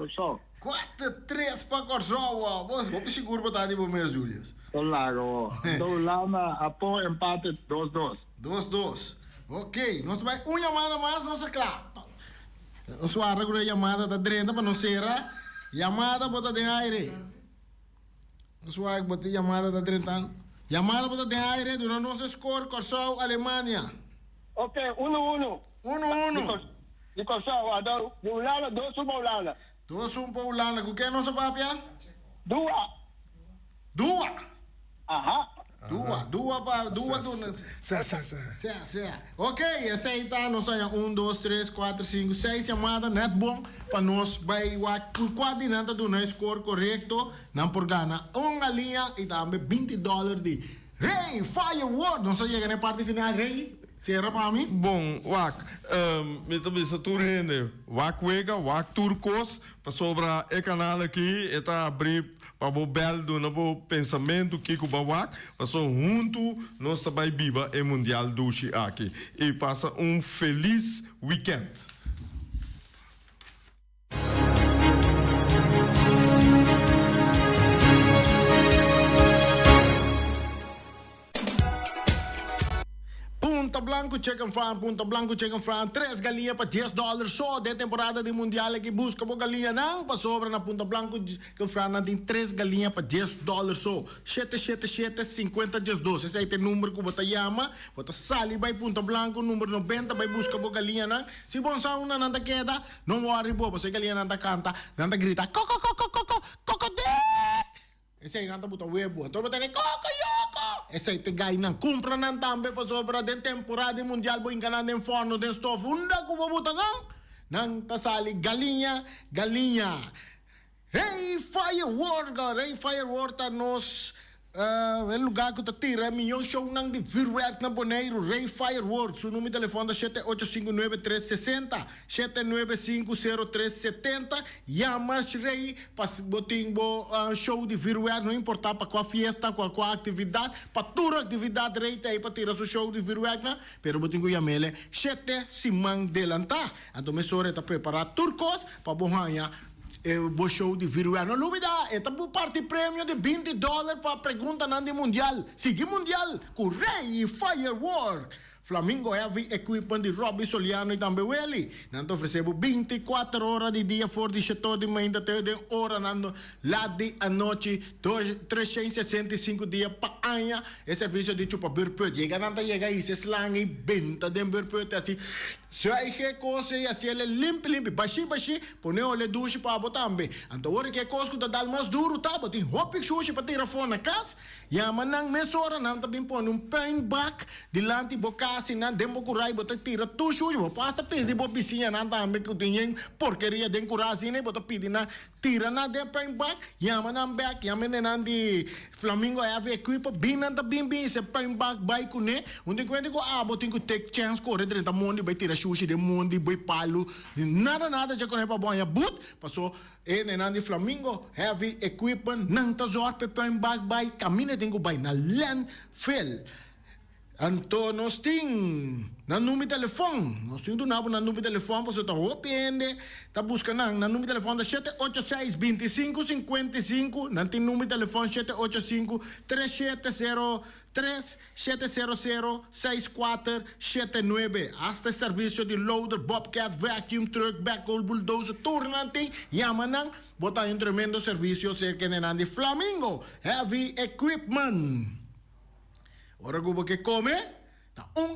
4-3 para Corsol. Vou seguro botar de mês, Julius. Lago. Então lá após empate 2-2. 2-2. Ok, nós vai uma chamada mais, nós claro. Nós vamos arranjar a chamada da 30 para não ser chamada bota de aire. Nós vamos botar a chamada da 30. Chamada bota de aire durante nosso score Corsol Alemanha. Ok, 1-1. 1-1. De Kosovo, de Holanda, 2-1 para Holanda. 2-1 para Holanda. Com quem é nossa papia? 2. Aham. 2 para 2. Ok, essa aí tá, nós temos 1, 2, 3, 4, 5, 6 chamadas, net bom, para nós vai quase dinanta do nosso score correto, não por gana uma linha e também $20 de Rei Firework, não sei se na parte final, Rei. Será para mim? Bom, me também se tu rende, wega, turcos, para sobra o canal aqui, está abrir para o bel do novo pensamento que o bawak, para junto nós também viva o mundial do aqui e passa feliz weekend. Punta Blanco Chicken Farm, 3 galinhas para $10 só de temporada de mundial que busca por galinha não para sobra na Punta Blanco Chicken Farm tem 3 galinhas para $10 só 777-50-12 esse aí tem número que você chama você sali vai Punta Blanco número 90 vai buscar por galinha não se você uma não queda não worry bobo se galinha não canta não grita coco esse aí não botar webo então botar coco esse aí te gai não compra não também para sobra de temporada mundial vou enganar em forno de estofo unda que vou botar não tá sali galinha Rei Firework tá nos o lugar que tá tira milhão show nang de virwet na boneiro Rei Firework seu número de telefone é 7859-360 795-0370 Yamas Rei para boting show de virwet não importa para qual fiesta qual atividade para toda atividade Rei tá aí para tirar seu show de virwet na pero boting yamele 7 simang delanta então me sore tá preparar turcos para bohanha o show de virtual. Não dúvida, esta é parte prêmio de $20 para a pergunta de mundial. Sigue mundial com Rei Firework. Flamingo Heavy Equipment de Robbie Soliano e também Welly. Nós oferecemos 24 horas de dia for de setor de manhã até de hora nando lá de a noite 365 dias para anha. É serviço de chupa berput. Chega nada chega aí se slang e benta de berput assim. Sai que coisa e assim ele limpo baixi põe o le douche para botar também. Então hora que coisa que dá mais duro tá, botem hopi sushi para tirar fora na casa. E a manang mesora não também põe pain back dilante bocasi na demo curai botar tira tu sushi, basta pedir bo piscina na também que tem porcaria de curasi né, botar pedir na tira na de pain back. E a manang back, e a manang de Flamingo Heavy Equipment binan ta bimbi se pain back bike né, onde quando ko botem que take chance correr dentro mundo vai tirar sushi de mundo vai palo nada já conhece para banha but passou nandi Flamingo Heavy Equipment não tá zoar pepe em bag by camina tenho by na landfill. Então nós tem na número de telefone nós temos na número de telefone você tá opende tá buscando na número de telefone 786 25 55 não tem número de telefone 785 370 3700-6479. Hasta serviço de loader, bobcat, vacuum truck, backhoe, bulldozer, turnante. Yamanang, bota um tremendo serviço cerca de Flamingo Heavy Equipment. Ora como que come?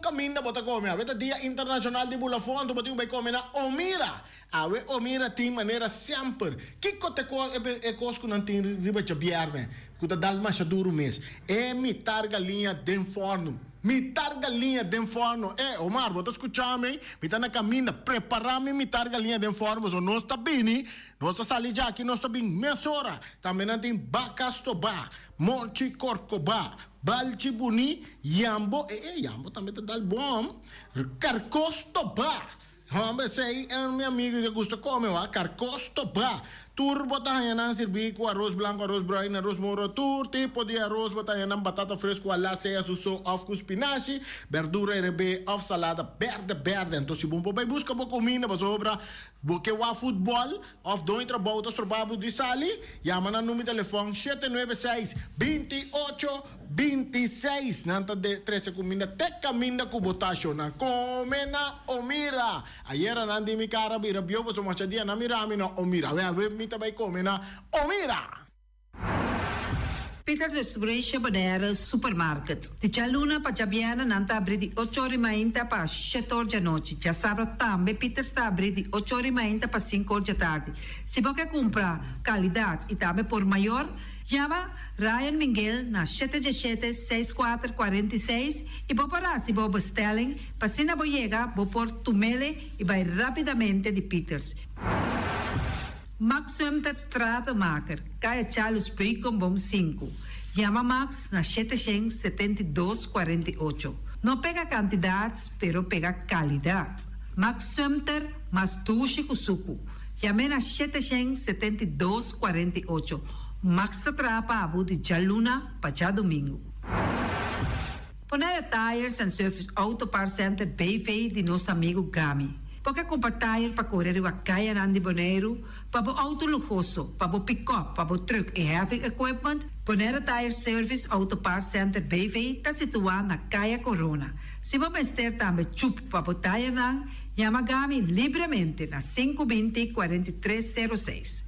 Caminho bota come. A dia internacional de Bulafon, tu vai comer na Omira. A Omira tem maneira sempre. Que cote é coisa que não tem riba de biarne. Que dá mais duro mês. É mitar galinha de forno. Mitar galinha de forno. Omar, bota escutar-me. Me tá na caminho. Preparar-me mitar galinha de forno. So, nós tá bem, nós tá sali já aqui, nós tá bem. Mesora. Também não tem bacastobá. Monte corcobá. Balchi buni, Yambo, Yambo também tá dando bom. Carcostobá. Sei, é meu amigo que gosta de comer, carcostobá. Turbo tayo ng servir com arroz blanco, arroz brown, arroz moro, tur tipo de arroz tayo ng batata fresco, ala seya suso, of com spinaci, verdura rebe, of salada, verde. Então se bom vai busca po comida, pa sobra, porque wa futebol, of doin trabalho, tas trabalho de sali, yaman ang número de telefone 796-28-26, nanta de 13 comida, teka minda kubotasyon na come na Omira. Ayera nandi mi cara birabyo, pa sumasya na mirami na Omira. Também come na Omira. Peter's Restoration Banera Supermarket. De Chaluna para Jabiana nanta abrir de 8h30 para 7h da noite. Já sabe também Peter's está abrir de 8h30 para 5h da tarde. Se você quer comprar qualidade e também por maior, chama Ryan Miguel na 717-6446 e vou parar se vou bestelling para se não chega, vou por tumele e vai rapidamente de Peter's. Max Sumter Stratenmaker, Kaya Charles Bricom Bom 5. Chama Max na 772-48. Não pega quantidades, pero pega qualidade. Max Sumter, mas tuxe kusuku. Chama na 772-48. Max atrapa abu de Jaluna para domingo. Ponera Tires and Service Auto Parts Center BV de nosso amigo Gami. Porque comprar tire para correr o Caia Nandi Boneiro, para o auto luxuoso, para o pick-up, para o truck e heavy equipment, Bonera Tire Service Auto Parts Center BV está situado na Caia Corona. Se você ter também chup para o tire nan, chama Gami livremente na 520-4306.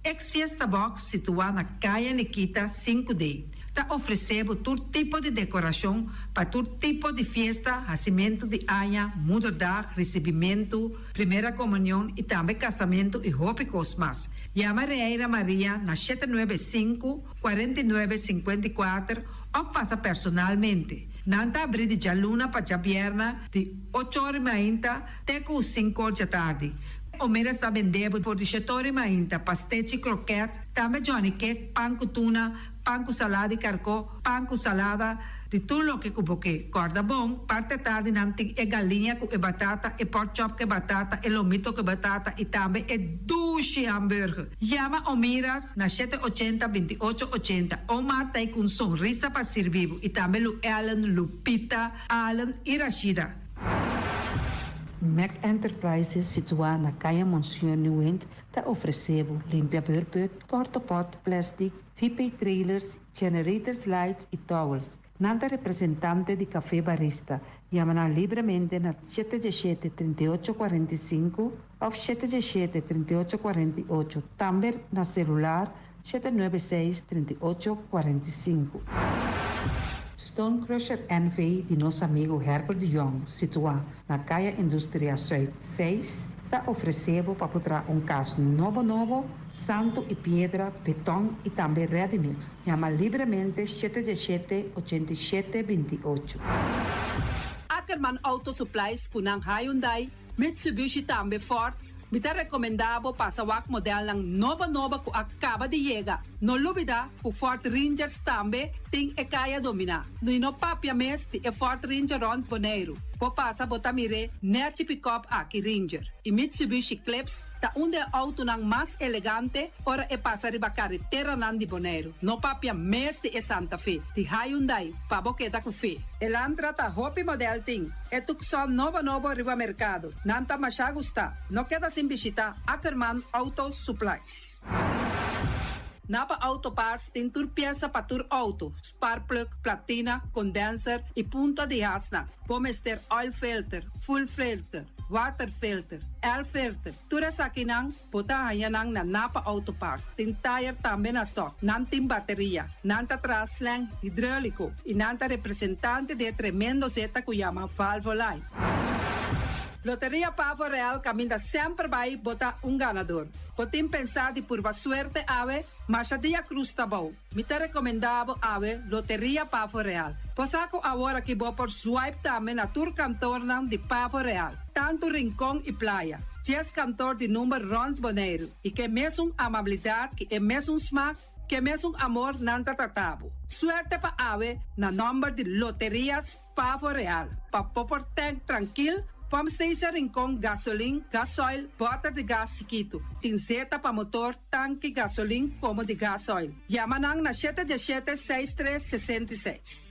Ex-Fiesta Box situado na Caia Nikita 5D. Está oferecendo todo tipo de decoração para todo tipo de festa, nascimento de anha, mudança, recebimento, primeira comunhão e também casamento e roupas mais. Chama Reira Maria na 795-4954 ou passa personalmente. Nanta abrir de Jaluna para Jabierna de 8h30 até 5h da tarde. O Mera está vendendo por 18h30 pastete croquete, também Johnny Cake, pão com tuna, pão com salada e carcó, pão com salada, de tudo o que cuboque. Corda bom, parte tarde não tem galinha com batata, e pork chop com batata, e lomito com batata, e também duche hambúrguer. Chama Omiras na 780-2880. Omar tem com sonrisa para servir, e também Lu Ellen, Lupita, Alan e Rashida. Mac Enterprises, situado na Caia Monsieur Nieuwend, está oferecendo limpia beurput, porta-pot, plastic, VP trailers, generators lights e towels. Nanta representante de Café Barista, llama livremente na 717-3845 ou 717-3848, também na celular 796-3845. Stone Crusher NV de nosso amigo Herbert de Jong, situado na Caia Indústria Zuid 6, está oferecendo para botar caso novo, santo e pedra, beton e também ready-mix. Chama livremente 717-8728. Ackerman Auto Supplies kunang Hyundai, Mitsubishi também Ford. Mita recomendado para o modelo ng nova que acaba de chegar. No lubida, o Ford Rangers também tem e kaya domina. No papia mes ti e Ford Ranger Rond Bonaire. Po passa botamire net pick-up aqui Ranger. E Mitsubishi Eclipse ta onde auto ng mas elegante ora e passa riba carretera nan di Bonaire. No papia mes ti e Santa Fe. Ti Hyundai pa boketa ku fe. Elantra ta hopi model ting. E tukson novo riba mercado. Nanta masya gusta. No queda sin visita Ackerman Auto Supplies. Napa Auto Parts tem tur pieza para tur auto, spark plug, platina, condenser e punta de asna. Pomester oil filter, full filter, water filter, air filter. Tura sa kinang, puta hayanang na Napa Auto Parts. Tem tire também na stock, nantim bateria, nanta traslang hidráulico e nanta representante de tremendo zeta que chama Valvoline. Loteria Pavo Real caminha sempre vai botar ganador. Potem pensar de por suerte ave, mas a dia cruz tá bom. Me te recomendava ave Loteria Pavo Real. Posaco agora que vou por swipe também na tour cantor de Pavo Real. Tanto rincão e praia. 10 cantor de número Rond Bonaire. E que mesmo amabilidade, que é mesmo smaak, que mesmo amor nanta tratabo. Suerte pa ave na number de Loterias Pavo Real. Pa popor tank tranquil. Pump station Rincon, gasolina, gasoil, bota de gás chiquito. Tinzeta para motor, tanque, gasolina, como de gasoil. Yamanang na 717-6366.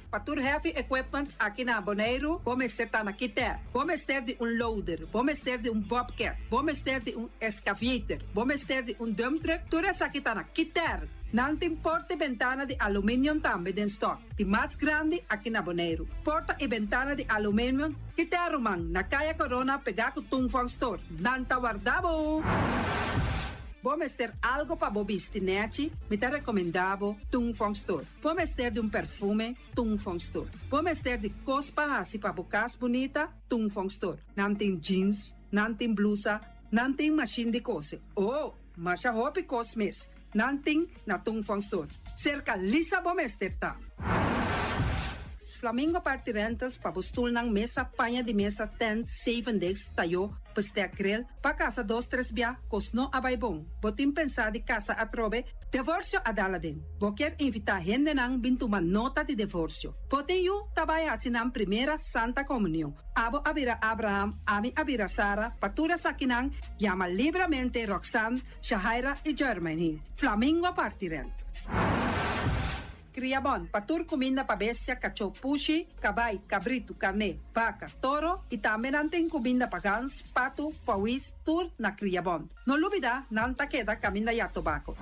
Patur heavy equipment aqui na Bonaire, vamos ter na Kiter, vamos ter de loader, vamos ter de bobcat, vamos ter de excavator, vamos ter de dump truck, tudo isso aqui na Kiter. Não tem porta e ventana de alumínio também em stock. De mais grande aqui na Bonaire. Porta e ventana de alumínio que te arrumam na Caia Corona pegar com Tungfang Store. Não tá guardado. Vamos ter algo para bobistinete, me te recomendavo Tungfang Store. Vamos ter de perfume, Tungfang Store. Vamos ter de cospa assim para bocas bonita, Tungfang Store. Não tem jeans, não tem blusa, não tem machine de coser. Oh, mas a roupa cosmes. Nanting na Tungfang Store. Cerca Lisa Bomester ta. Flamingo Party Rentals pa bustul ng mesa, panha de mesa, tent, 7 days, tayo, paste grill, pa casa 2-3 bia, kosno abay bong. Botim pensa di casa atrobe, divorcio adala din. Boker invita gente nang bintuman nota de divorcio. Poten yu tabay asin ang primera Santa Comunión. Abo abira Abraham, ami abira Sara, patura sa kinang, llama libremente Roxanne, Shahaira y Germany. Flamingo Party Rentals. Criabon, patur comida para bestia, cachorro, pushi, cabay, cabrito, carne, vaca, toro e também tem comida para gans, pato, pauis, tur na Criabon. No lubida, nanta queda caminda ya tobacco.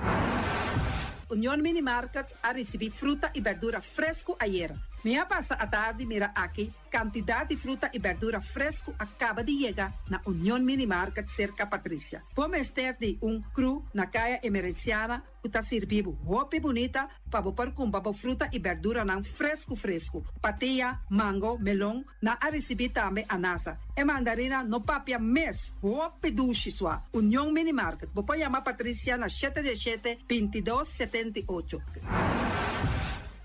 Union Mini Market a receber fruta e verdura fresco ayer. Minha passa a tarde mira aqui, quantidade de fruta e verdura fresco acaba de chegar na Union Mini Market cerca Patrícia. Vamos ter de cru na caia emergenciana, que está servindo roupa bonita para pôr com fruta e verdura não fresco. Patia, mango, melão, na a receber também anasa. E mandarina no papia mes, roupa duche sua. Union Mini Market. Vou chamar Patrícia na 717-2278.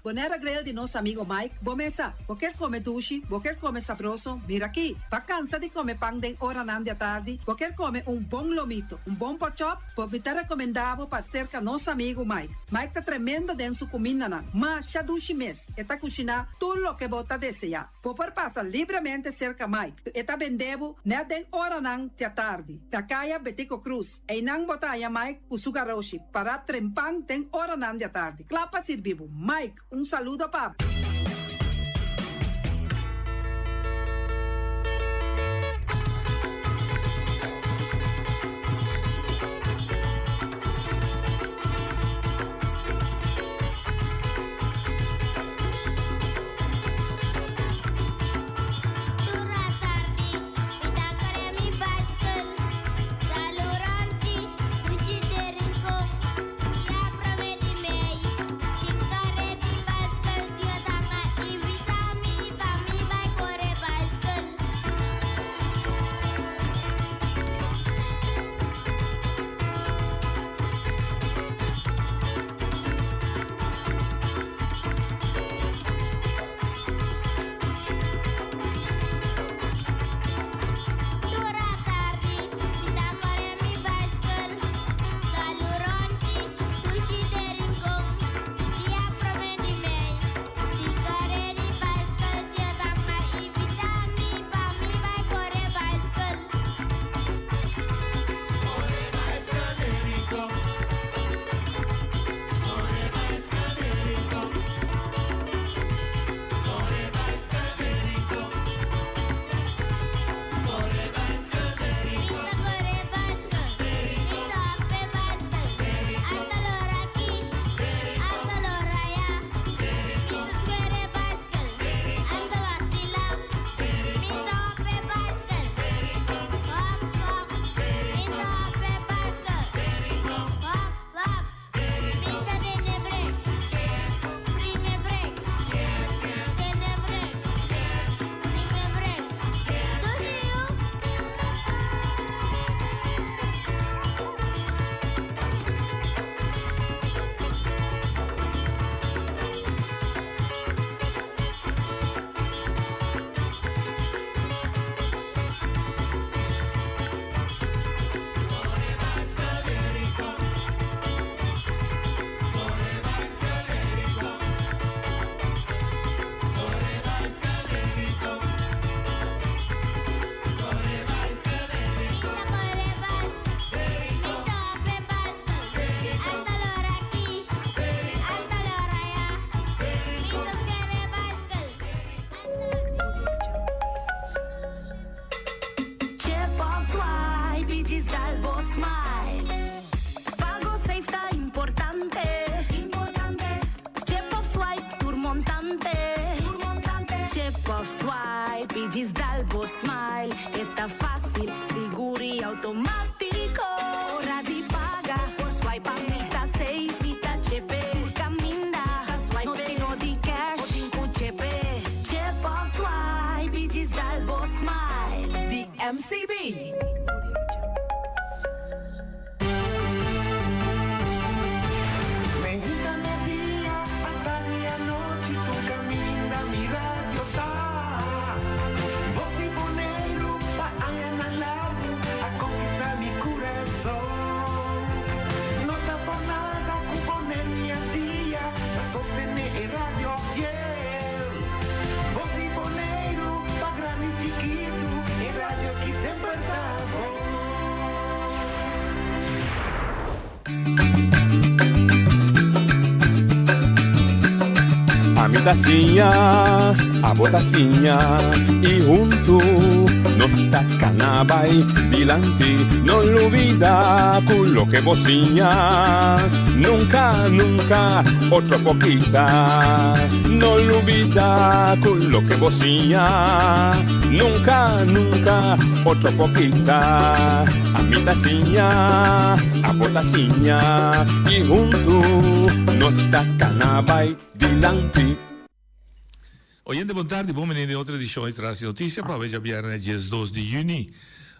Bonera Grill de nosso amigo Mike. Bomesa, quer comer duche, quer comer sabroso, mira aqui. Vacança de comer pão de hora nan de tarde, quer comer bom lomito, bom pork chop, me te recomendavo para cerca nosso amigo Mike. Mike tá tremendo dentro sua comida nan, mas já duche mes, eta cozinhar tudo o que bota desejar. Por passa livremente cerca Mike, eta vendebo ne den hora nan de tarde. Da caia Betico Cruz, e nan botaya Mike o sugaroshi para trempang den hora nan de tarde. Clapa servivo, Mike. Saludo, Pablo. MCB. A mitacinha, a botacinha e junto nos tacanabay dilante, no olvida con lo que bocinha, nunca, nunca, otro poquita, no olvida con lo que bocinha, nunca, nunca, otro poquita, a mitacinha, a botacinha e junto nos tacanabay dilante. Oyente, boa tarde, bom menino de outra edição de Traz Notícia, para ver já na dia 2 de junho.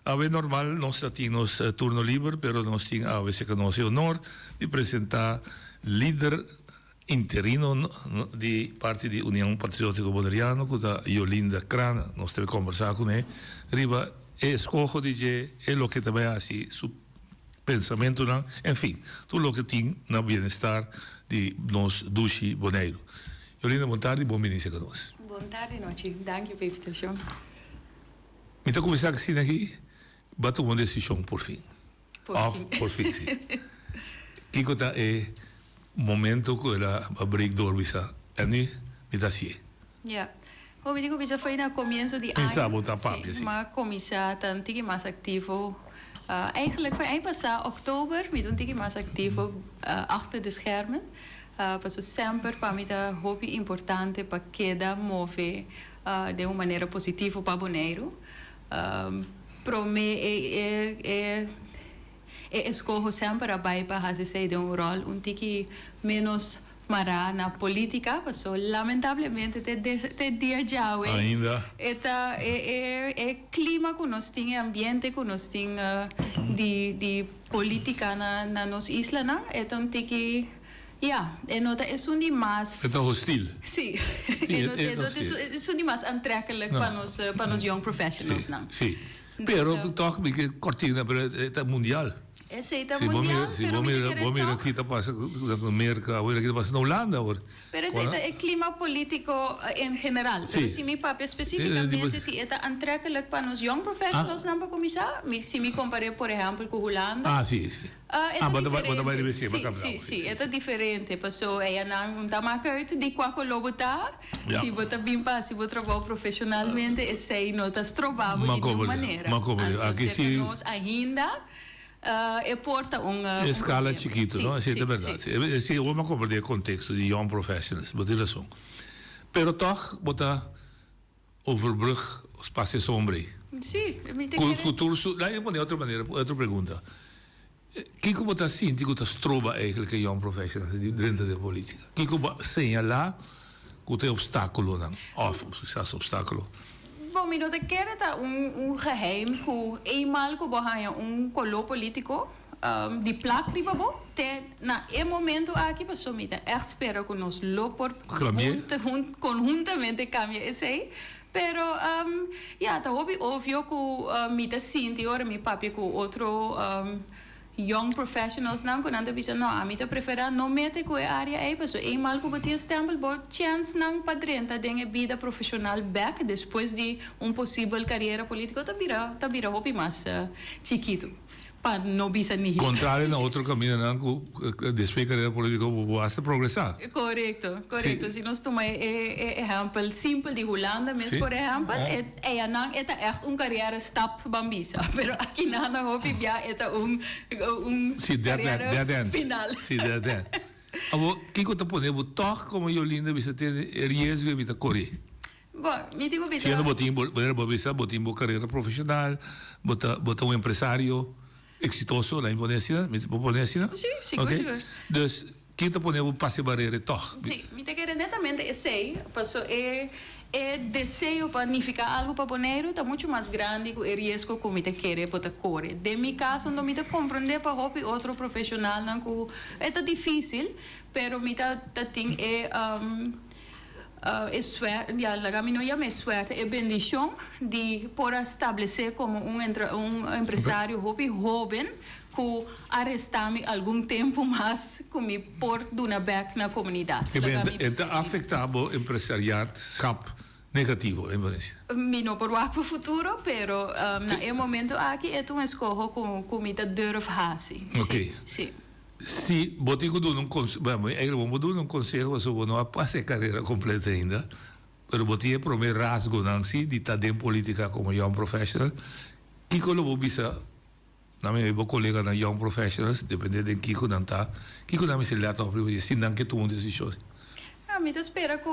A ver, normal, nós temos turno livre, mas nós temos a ver que nós honor de apresentar líder interino de parte da União Patriótica Boneriana, que é Yolinda Crana. Nós temos conversar com ela. Riba, escolho de é o que também assim, seu pensamento, enfim, tudo o que tem no bem-estar de nós, Dushi Boneiro. Yolinda, boa tarde e bom início conosco. Boa tarde, noite. Dank u pela invitação. Me está começando assim aqui, bato uma decisão por fim. Por fim, sim. Que coisa é momento que ela break door bisa, e nu me dá assim. Ja. Como digo, bisa foi no começo de ano. Pensava botar papo, sim. Maar comissa tan tiki mais ativo. Eigenlijk foi ano passado, oktober, me doen tiki mais ativo achter de schermen. Passo sempre para mim é hobby importante para cada move de uma maneira positiva para Boneiro. Para mim escolho sempre a baia para fazer de rol tique menos mará na política, passo lamentavelmente te dia já ainda é clima que nós temos, ambiente que nós temos de política na nossa isla, não? Então tique ja, nota é um mais. É hostil. Sim. É um mais aantrekkelijk para nós young professionals, não? Sim. Pero toch een beetje cortina, é mundial. Esse é mundial. Vamos ver aqui está passando na América, agora aqui está passando na Holanda agora. Pero esse é clima político em geral. Sim. Se me papo especificamente se é aantrekkelijk para nós young professionals, não para começar. Se me comparei, por exemplo, com Holanda. Ah, sim, sim. Sim, é diferente. Passou é não tá marcado de qual lobo tá. Se você bimpa, se você trabalha profissionalmente, esse aí não tá trovado de uma maneira. Aqui sim. Nós ainda porta escala chiquito, não? Sim, é verdade. Esse é uma compreensão do contexto de young professionals, você tem razão. Pero toch, bota overbrug os passos sombra. Sim, me tem que daí eu vou outra maneira, outra pergunta. Que como está sentindo que está trova eigenlijk young professionals dentro da política? Que como señalar que tem obstáculo não? Of sucesso obstáculo. Bom, me nota que era geheim que eenmaal que você colo político de placa riba bo te na momento aqui passou me echt espero que nós lo por conjuntamente cambie esse. Pero tá óbvio que me tá sentindo ora me papi com outro young professionals não quando anda bisa não a mim te prefere não mete com a área aí pessoal eenmaal que bater stempel bot chance não para dentro de vida profissional back depois de possível carreira política tá vira hobby mais chiquito para não bisa nem contrário na outro caminho não depois carreira política basta progressar correto se nós tomamos exemplo simples de Holanda mesmo por exemplo não é echt carreira stap bambisa pero aqui não hobby já é carreira final sim dead abo que eu tô ponendo toch como Yolinda bisa ter risco de correr. Bom, me digo bisa se não botar carreira profissional botar empresário exitoso na Indonésia, vou poner assim, não? Sim, okay? Seguro. Dus, quem está ponendo passe barreira toch? Sim, me te quero netamente esse, passou el deseo para unificar algo para Bonaire está mucho más grande que el riesgo que me quiere para correr. De mi caso, no me comprender para otro profesional, no es difícil, pero me ting es suerte, ya la camino ya me suerte, es bendición de poder establecer como un empresario joven que arrestar-me algum tempo mais com me por doen back na comunidade. Het afectável empresariatschap negativo em Indonésia. Me não por o futuro, pero na momento aqui é um escolho com me durf hasi. Ok. Sim. Se botigo do não vamos do não conselho sobre não passar carreira completa ainda, pero botigo para me rasgo não se de estar em política como young professional, que colo bisa na minha colega na young professionals, depende de que não tá, que não se leta ao primeiro, se não que tu decisões. Me espera que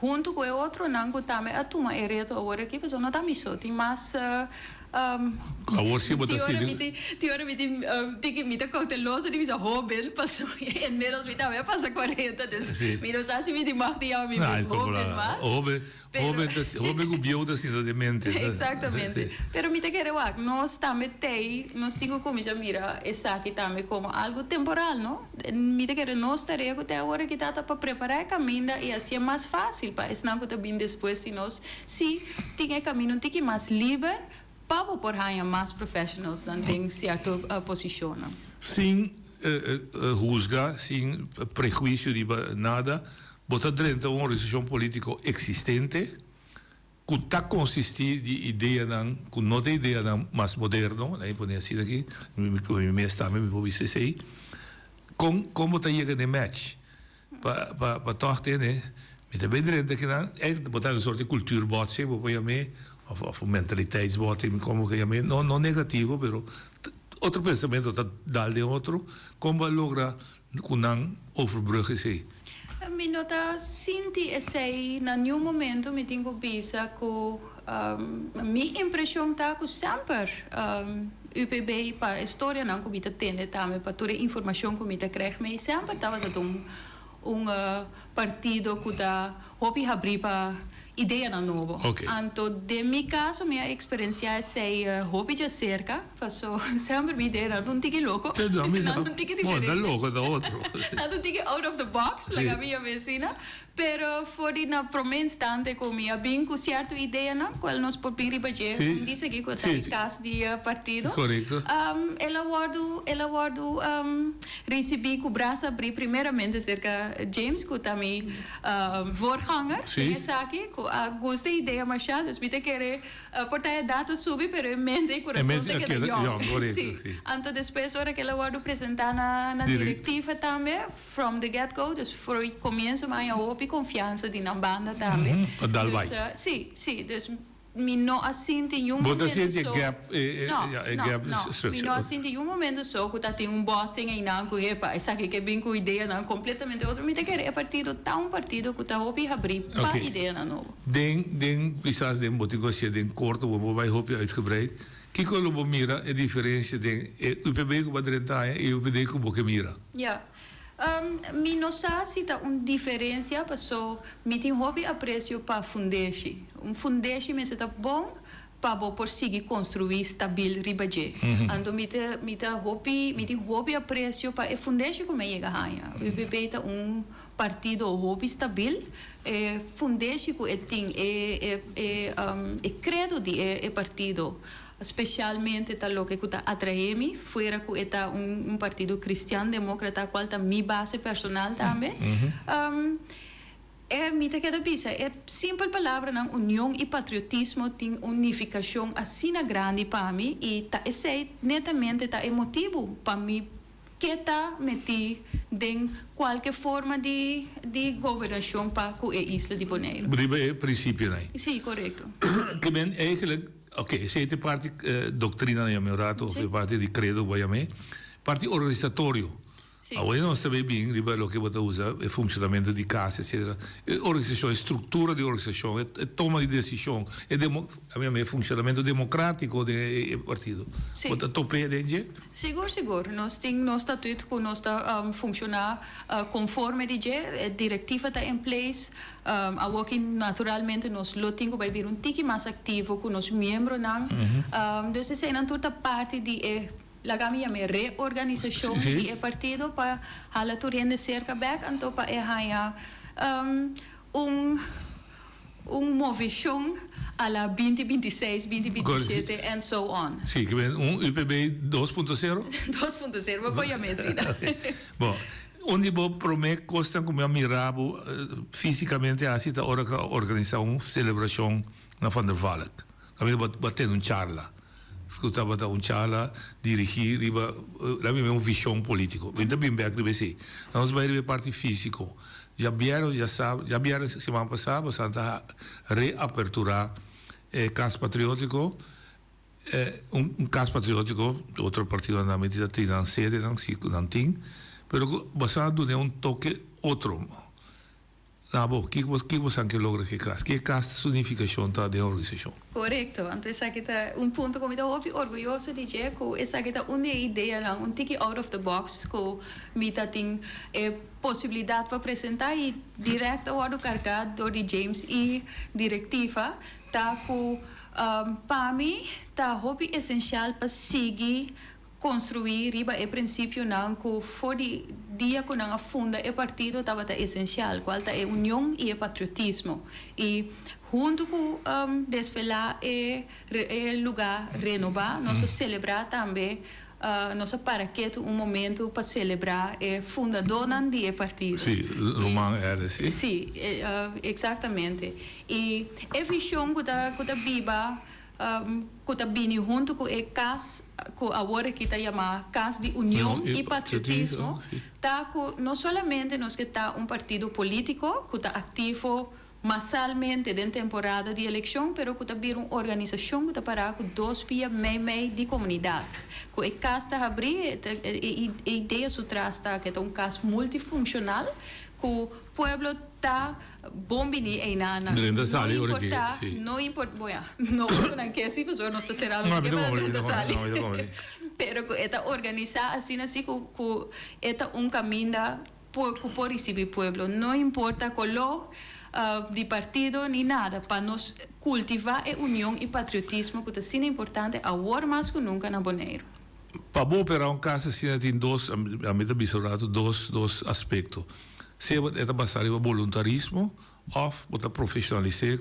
junto com o outro não que também a toma é reto agora que pessoa não tá me só, tem mais Teora me cauteloso de me jovem, passou em menos me também passa 40, dus me não sabe se me mag die jou me jovem mas jovem gubiou da cidade mente. Exatamente. Pero me te quero nós também nós temos como já mira essa aqui também como algo temporal, não? Me te quero nós tarefa que até agora que tá para preparar o caminho e assim é mais fácil para esse não que também depois se nós se tem caminho um pouco mais livre para por há mais profissionais dan tem certa posição. Sem juzgar, sem prejuízo de nada, botar dentro uma organização política existente que está consistir de ideia não, que não tem ideia não mais moderno, aí pode assim aqui, me está me vou dizer assim, como está chegando de match para torcer, né? Me também dentro que não é botar uma sorte de cultura botsing, vou pôr of mentaliteitsboting, como que llame, no negativo, pero otro pensamento está dal de otro, como logra kunang overbruggen se. Mi nota sinti esse na nenhum momento me tenho visa que minha impressão tá que sempre UPB para a história não que me tende também para toda a informação que me krijg, mas sempre estava dat partido que da hobby abrir para ideia na novo. Okay. Anto de mi caso minha experiência é hobby de cerca, passou sempre me ideia não tique louco, não tique diferente. Não louco da outro. Não tique out of the box, sí. La minha vecina, pero foi na primeiro instante com minha bem com certa ideia não, qual nós por bem ribaje, disse que com essa casa de partido. Correto. Ela guardo recebi com braço abrir primeiramente cerca James que também voorganger, essa aqui gostei ideia machado, dus me querer portar a data subir, pero em mente coração se queda young. Sim. Então depois hora que ela guardo apresentar na diretiva também from the get go, dus for começo mais a confiança de na banda também. Sim, dus me não assim tem momento só. Gap, me não assim tem momento só que tá tem botsing e não que é essa aqui que bem com ideia não completamente outro me querer a partido que tá hopi abrir para ideia na novo. Den quizás den botigo se den korte wo vai hopi uitgebreid. Que como mira a diferença de UPB que badrenta e UPB que boque mira. Ja. Mi não sei se tá diferença, pessoal, me tem hobby aprecio para fundeshi. Fundeshi me está bom para por seguir construir stabil ribaje. Então me tem hobby aprecio para fundeshi como chega ganha. O UPB tá partido hobby stabil. Fundeshi que tem credo de partido. Especialmente lo que atrae-me, fuera que está partido cristiano-demócrata, qual está minha base personal também. Me queda bisa, é simples palavra, não, união e patriotismo tem unificação assim grande para mim e esse netamente tá emotivo para mim que está metido em qualquer forma de governação para a isla de Bonaire. É princípio, né? Sim, correto. Que bem, eigenlijk. Ok, se é parte doutrina na meu rato, parte de credo, vai me, parte organizatório. Sì. Agora nós também bem, o que você usa é funcionamento de casa, etc. Organização, estrutura de organização, toma de decisão, é funcionamento democrático do partido. Sim. Você tope de Seguro. Nós temos nosso estatuto que nós está funcionar conforme a diretiva está em place. Que naturalmente nós lotemos vai vir tique mais ativo com os membros não. Então essa é toda parte de la gamia me reorganização do partido para hala turende cerca back então para ganhar movição a la 2026, 2027 and so on. Sim, que vem UPB 2.0? 2.0, vou pôr a mesina. Bom, onde vou prometer costa como mirabo fisicamente assim a organizar uma celebração na Van der Valk. Kami bater charla. Escutava uma charla, dirigir, lá mesmo visão político. Então bem back do BC. Nós vamos ver parte físico. Já vieram semana passada, bastante reaperturar caso patriótico, caso patriótico, outro partido na medida tem na sede, não tem, pero bastante dar toque outro. O que você quer lograr que caso? Que caso significação da organização? Correto. Então, essa aqui é ponto que eu estou orgulhoso de dizer que essa aqui é uma ideia, tique out of the box, que me tem possibilidade para apresentar e direto ao carregado de James e diretiva, tá que para mim tá hobby essencial para seguir construir riba e princípio não que foi dia que não funda o partido estava essencial qual é união e patriotismo e junto com desfilar e lugar renovar nós celebrar também nós para que momento para celebrar o fundador do partido. Sim, Roman era sim. Sim, exatamente. E a visão que da Biba que está bem junto com o caso que agora que está chamado caso de união e patriotismo, tá que não somente nós que está partido político que está ativo massalmente dentro da temporada de eleição, pero que está bem uma organização que está para com 2 meio de comunidade. Que o caso está abrir, a ideia sutrás está que é caso multifuncional, que o pueblo está bombini e nana. Não importa, não que assim pessoa não está será não pero que está organizada assim que está caminho por receber pueblo, não importa color de partido nem nada, para nós cultivar a união e patriotismo que é importante agora mais que nunca na Bonaire. Para operar caso assim tem a mim dois aspectos. Se é basado em voluntarismo ou você profissionalizar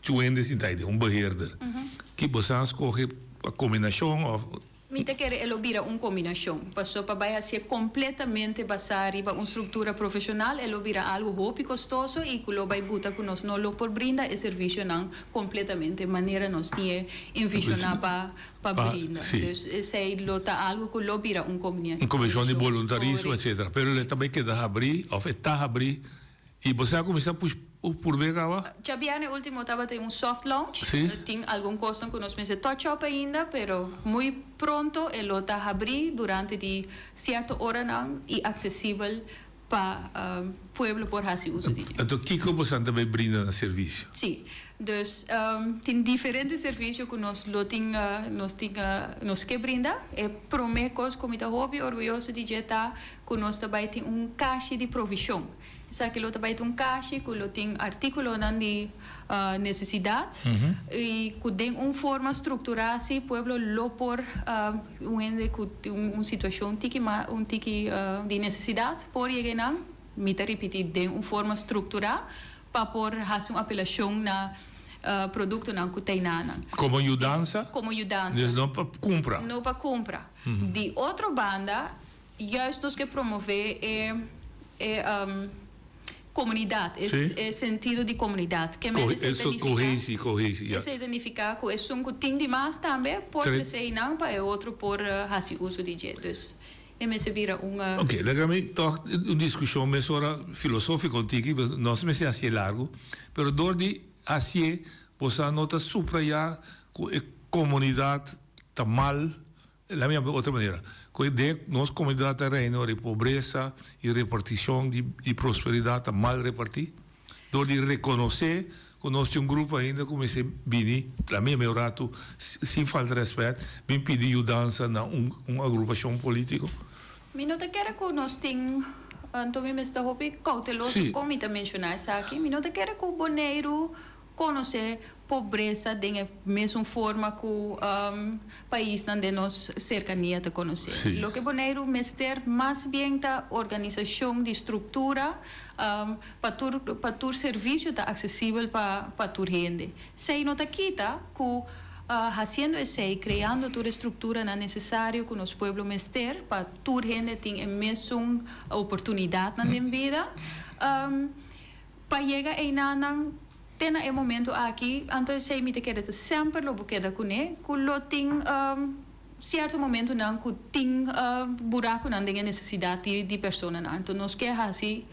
tu endes em beheerder. Que você escolhe a combinação Me quer elobira uma combinação. Passou para ser completamente basado em uma estrutura profissional, elobira algo hobby custoso e que lo vai buta que nós não lo por brinda e serviço não completamente maneira nós tinha envisionar para brinda. Então, se lo tá algo que lo vira uma combinação. Uma combinação de voluntarismo, etc. Pero ele também quer abrir, ou está abrir, e você começa por ver agora? Já viene último estava tem soft launch, tem algum coisa que nós pensamos touch up ainda, pero muito pronto ele está abrir durante de certa hora não e acessível para pueblo por fazer uso de. Então que você também brinda no serviço? Sim, tem diferentes serviços que nós que brinda. E primeira coisa como está hobby orgulhoso de dizer que nós também tem caixa de provisão. Sa que lo também tem caixa que lo tem artículo de necessidade e que tem forma estruturada se pueblo lo por uma situação de necessidade por chegar me repetir tem forma estruturada para por fazer uma apelação na produto não que tem nada. Como ajudança? Como ajudança. Não para comprar. Não para comprar. De outra banda, justo os que promover comunidade, esse sentido de comunidade. Que Cohesi. Identificar que é um que tem demais também, pode ser não para outro por fazer uso de jetos. E me se vira uma... Ok, legalmente, toch uma discussão mais filosófica contigo, nós me se assim largo, pero dor de assim, você nota subrayar que a comunidade está mal, da minha outra maneira, Nossa comunidade terrena, a pobreza e repartição de prosperidade mal repartida. Door die reconhecer que nós temos grupo ainda como esse bini, a mim meu rato, sem falta de respeito, bem pedir ajuda na agrupação política. Não te quero que nós temos, então me está hopi cauteloso, como me mencionar isso aqui, não te quero que o Bonaire conhecer pobreza de mesma forma que o país onde nós cercania te conhecer. Lo que Bonaire mester mais bem da organização de estrutura para tu serviço está acessível para tu gente. Se não te quita que fazendo isso, criando toda a estrutura necessária que nos pueblo mester para tu gente tenha a mesma oportunidade na vida, para chegar a nanang tena é momento aqui, então sei me te quero sempre lo buqueda com ele, que lo tem certo momento não que tem buraco não tem necessidade de pessoa não, então nós quer assim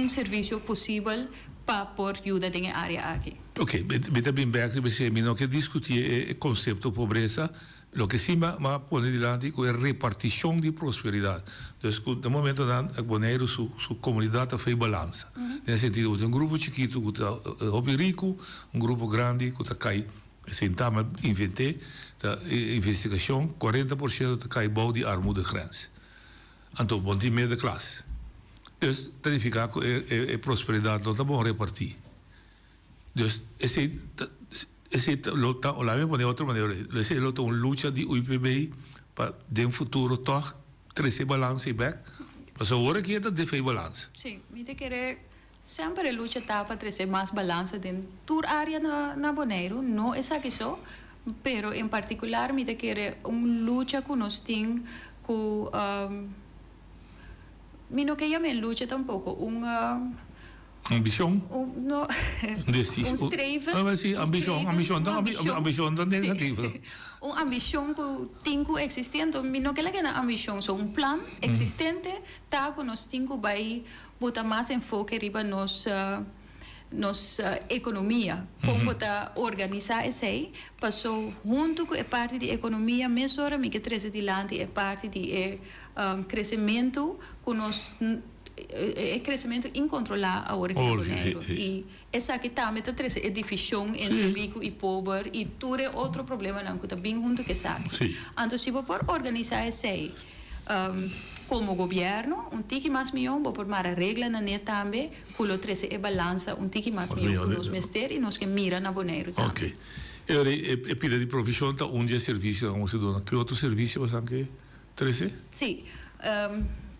serviço possível para por ajuda na área aqui. Ok, bem bem back, você não quer discutir o conceito de pobreza. Lo que sim ma pone dilante é a repartição de prosperidade. Então, no momento que Bonaire sua comunidade fez balança. Nesse sentido, tem grupo chiquito que está rico, grupo grande que está cai. Sentamos inventei da investigação, 40% está cai bom de armuda grande. Então, bom de meia classe. Então, significa que a prosperidade não está bom repartir. Então, esse luta, ou lá mesmo de outra maneira, esse luta uma luta de UIPB para de futuro toch crescer balança e back. Mas agora que é de fez balança. Sim, me te querer sempre luta tá para trazer mais balança dentro toda área na Bonaire, não é só que só, pero em particular me te querer luta que nós tem com me não quer chamar luta tampouco, ambição? No, streven. Ambição não negativa. Ambição que tem que existente, não que é uma ambição, só plano existente, tá que nós temos que vai botar mais enfoque riba nossa economia, como botar organizar isso aí, passou junto com a parte de economia, mesmo hora me que traz adiante a parte de crescimento que nós é crescimento incontrolado agora que Bonaire. E essa aqui também está a divisão entre rico e pobre e tudo é outro problema não que está bem junto que essa aqui. Então se por organizar isso aí como governo tique mais milhão por uma regra na net também que lo trece é balança tique mais milhão que nos mester e nos que mira na Bonaire também. Ok. E pida de provisão tá onde serviço vamos donar que outro serviço você quer trece? Sim.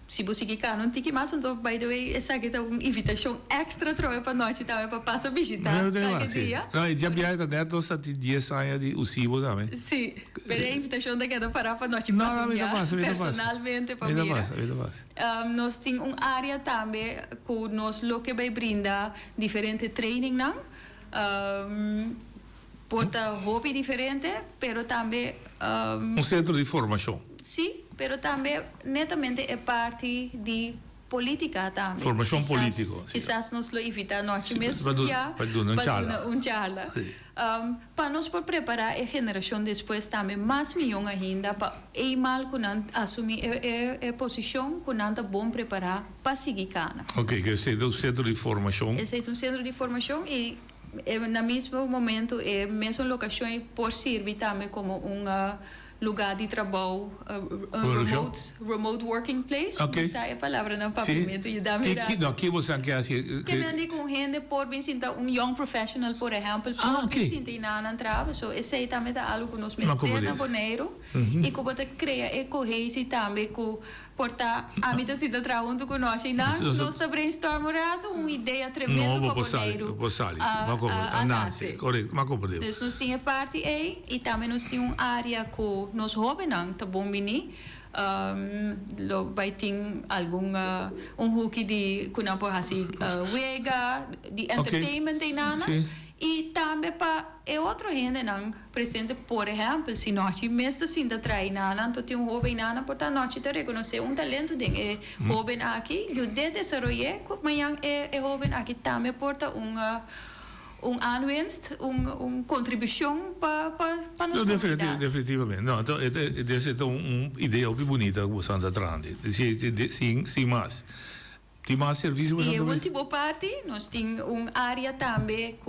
Se você quer não tem que mais então by the way essa aqui é uma invitação extra para nós também para passar visitar cada dia. Não, e já viaja neto só de dia saia de usibo também. Sim, mas a invitação daqui é para nós passar personalmente para mim. Nós temos uma área também que nós lo que vai brindar diferente training não. Porta hobby diferente, pero também centro de formação. Sim, pero também netamente é parte de política também. Formação política. Quizás nos lo evita nós mesmo para um chala. Para nós por preparar a geração depois também mais milhão ainda para mal que não assumir a posição que não está bom preparar para seguir cana. Ok, que esse é o centro de formação. Esse é um centro de formação e no mesmo momento é mesma locação por servir também como lugar de trabalho, remote working place. Okay. Essa é a palavra no papamento. Que você quer assim? Que me andi com gente por bem sinta young professional, por exemplo, por bem sinta e não entrava. So, esse aí também é algo que nós mexemos na Bonaire e que você cria e correia também que portar a mim se está trabalhando com nós e nós está brainstormando uma ideia tremenda para Bonaire. A nascer. Correto, mas compreendo. Então nós temos parte aí e também nós temos uma área que nos jovens não tá bom bem vai ter algum hook de que não pode assim wega de entertainment e nada e também para outro gente não presente por exemplo se nós mesmo assim da trai nada então tem jovem nada portanto nós te reconhecer talento de jovem aqui eu de desenvolver amanhã é jovem aqui também porta aanwinst, contribuição para nós. Definitivamente. Não, então, esse é ideia muito bonita que você está trazendo. Sim, mas. Tem mais serviço. E a última parte, nós temos área também que,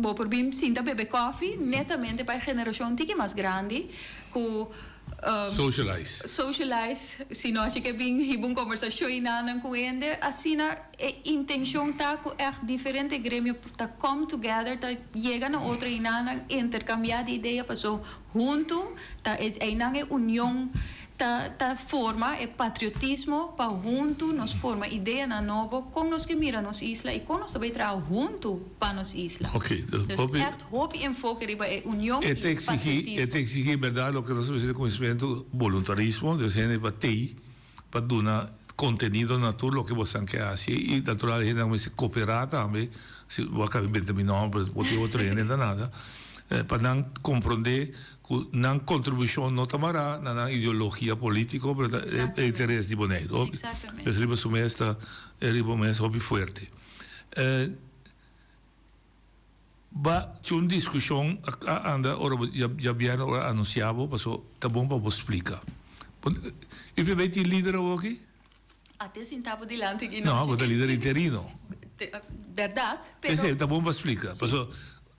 por exemplo, sinta beber coffee, netamente para a geração que é mais grande, que socialize. Se nós que bem uma conversação com ele, assim a intenção tá que é diferente grêmio tá come together, tá chega na outra inana intercambiar de ideia, passou junto, tá é união. Ta forma é patriotismo para junto nos forma ideia na novo com nós que mira nos isla e com nós também trabalhar junto para nos isla. Ok. Dus echt hoop enfoque riba é união e patriotismo. É tem que seguir verdade o que nós fazemos conhecimento voluntarismo, de gente para dar conteúdo natural o que você quer fazer e natural a gente se cooperar também, se o acaba bem terminado, porque outro ainda nada, para não compreender não contribuição não tamará na ideologia política, mas é interesse de boneiro. Exatamente. Esse riba sumesta é riba mais hobby forte. Tinha uma discussão anda já bem anunciado, passou tá bom para você explicar. E você tem líder aqui? Até sentado delante aqui não, mas líder interino. Verdade, pero tá bom para explicar. Passou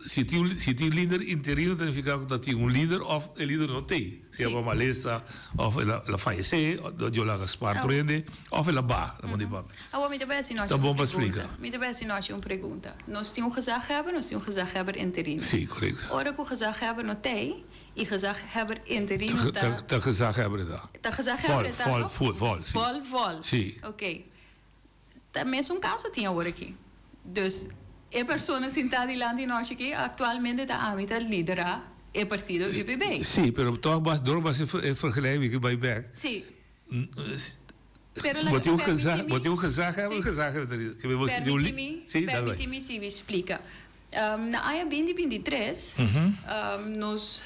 se tem líder interino, significa que tem líder ou o líder não tem. Se é uma maleza, ou ela falece, ou ela Gaspar prende, ou ela ba. Agora, me deve assim, tá bom para explicar. Me deve assim, nós uma pergunta. Nós temos gezaghebber, nós temos gezaghebber interino. Sim, correto. Ora que o gezaghebber não tem, e gezaghebber interino tá gezaghebber da. Tá gezaghebber da. Vol. Sim. Ok. Também um caso tinha agora aqui. Dus a pessoa sentada diante de nós aqui, atualmente está a liderar o partido UPB. Sim, mas toch door was een vergelijking bij back. Sim. Wat je ook gezegd hebben, Permite-me se explica. Na área 2023, nos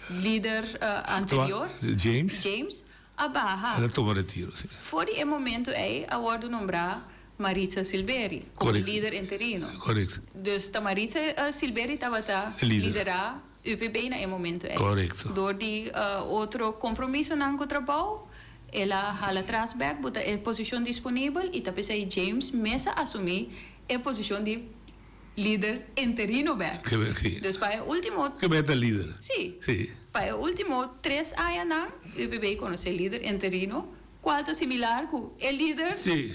líder anterior, James, a barra. Ela tomou retiro. Foi o momento aí, a hora de nombrar Maritza Silveri como líder interino. Correto. Dus a Maritza Silveri estava a liderar o UPB naquele momento. Correto. Door die outro compromisso com o trabalho, ela hala atrás back, bota a posição disponível e depois aí James mesa assumir a posição de líder interino back. Dus para o último. Que beta líder. Sim. Sim. Para o último 3 anos, o UPB conhece líder interino, qual é similar com o líder. Sim.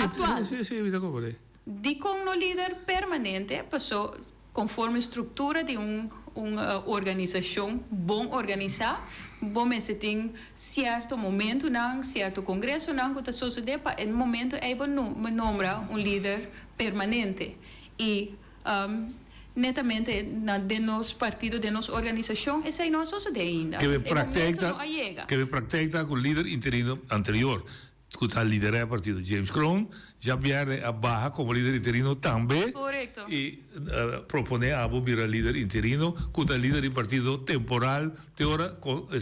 Actual. Sim, me tocou por aí. De como líder permanente, passou conforme a estrutura de uma organização bom organizada, bom mas tem certo momento não, certo congresso não que está sucedendo para no momento é bom nombrar líder permanente e netamente de nos partido de nos organização essa não sucede ainda. Que pratica com o líder interino anterior. Que está liderando o partido James Crown, já vier a barra como líder interino também. Correto. E propõe a virar líder interino, que está líder do partido temporal, teora é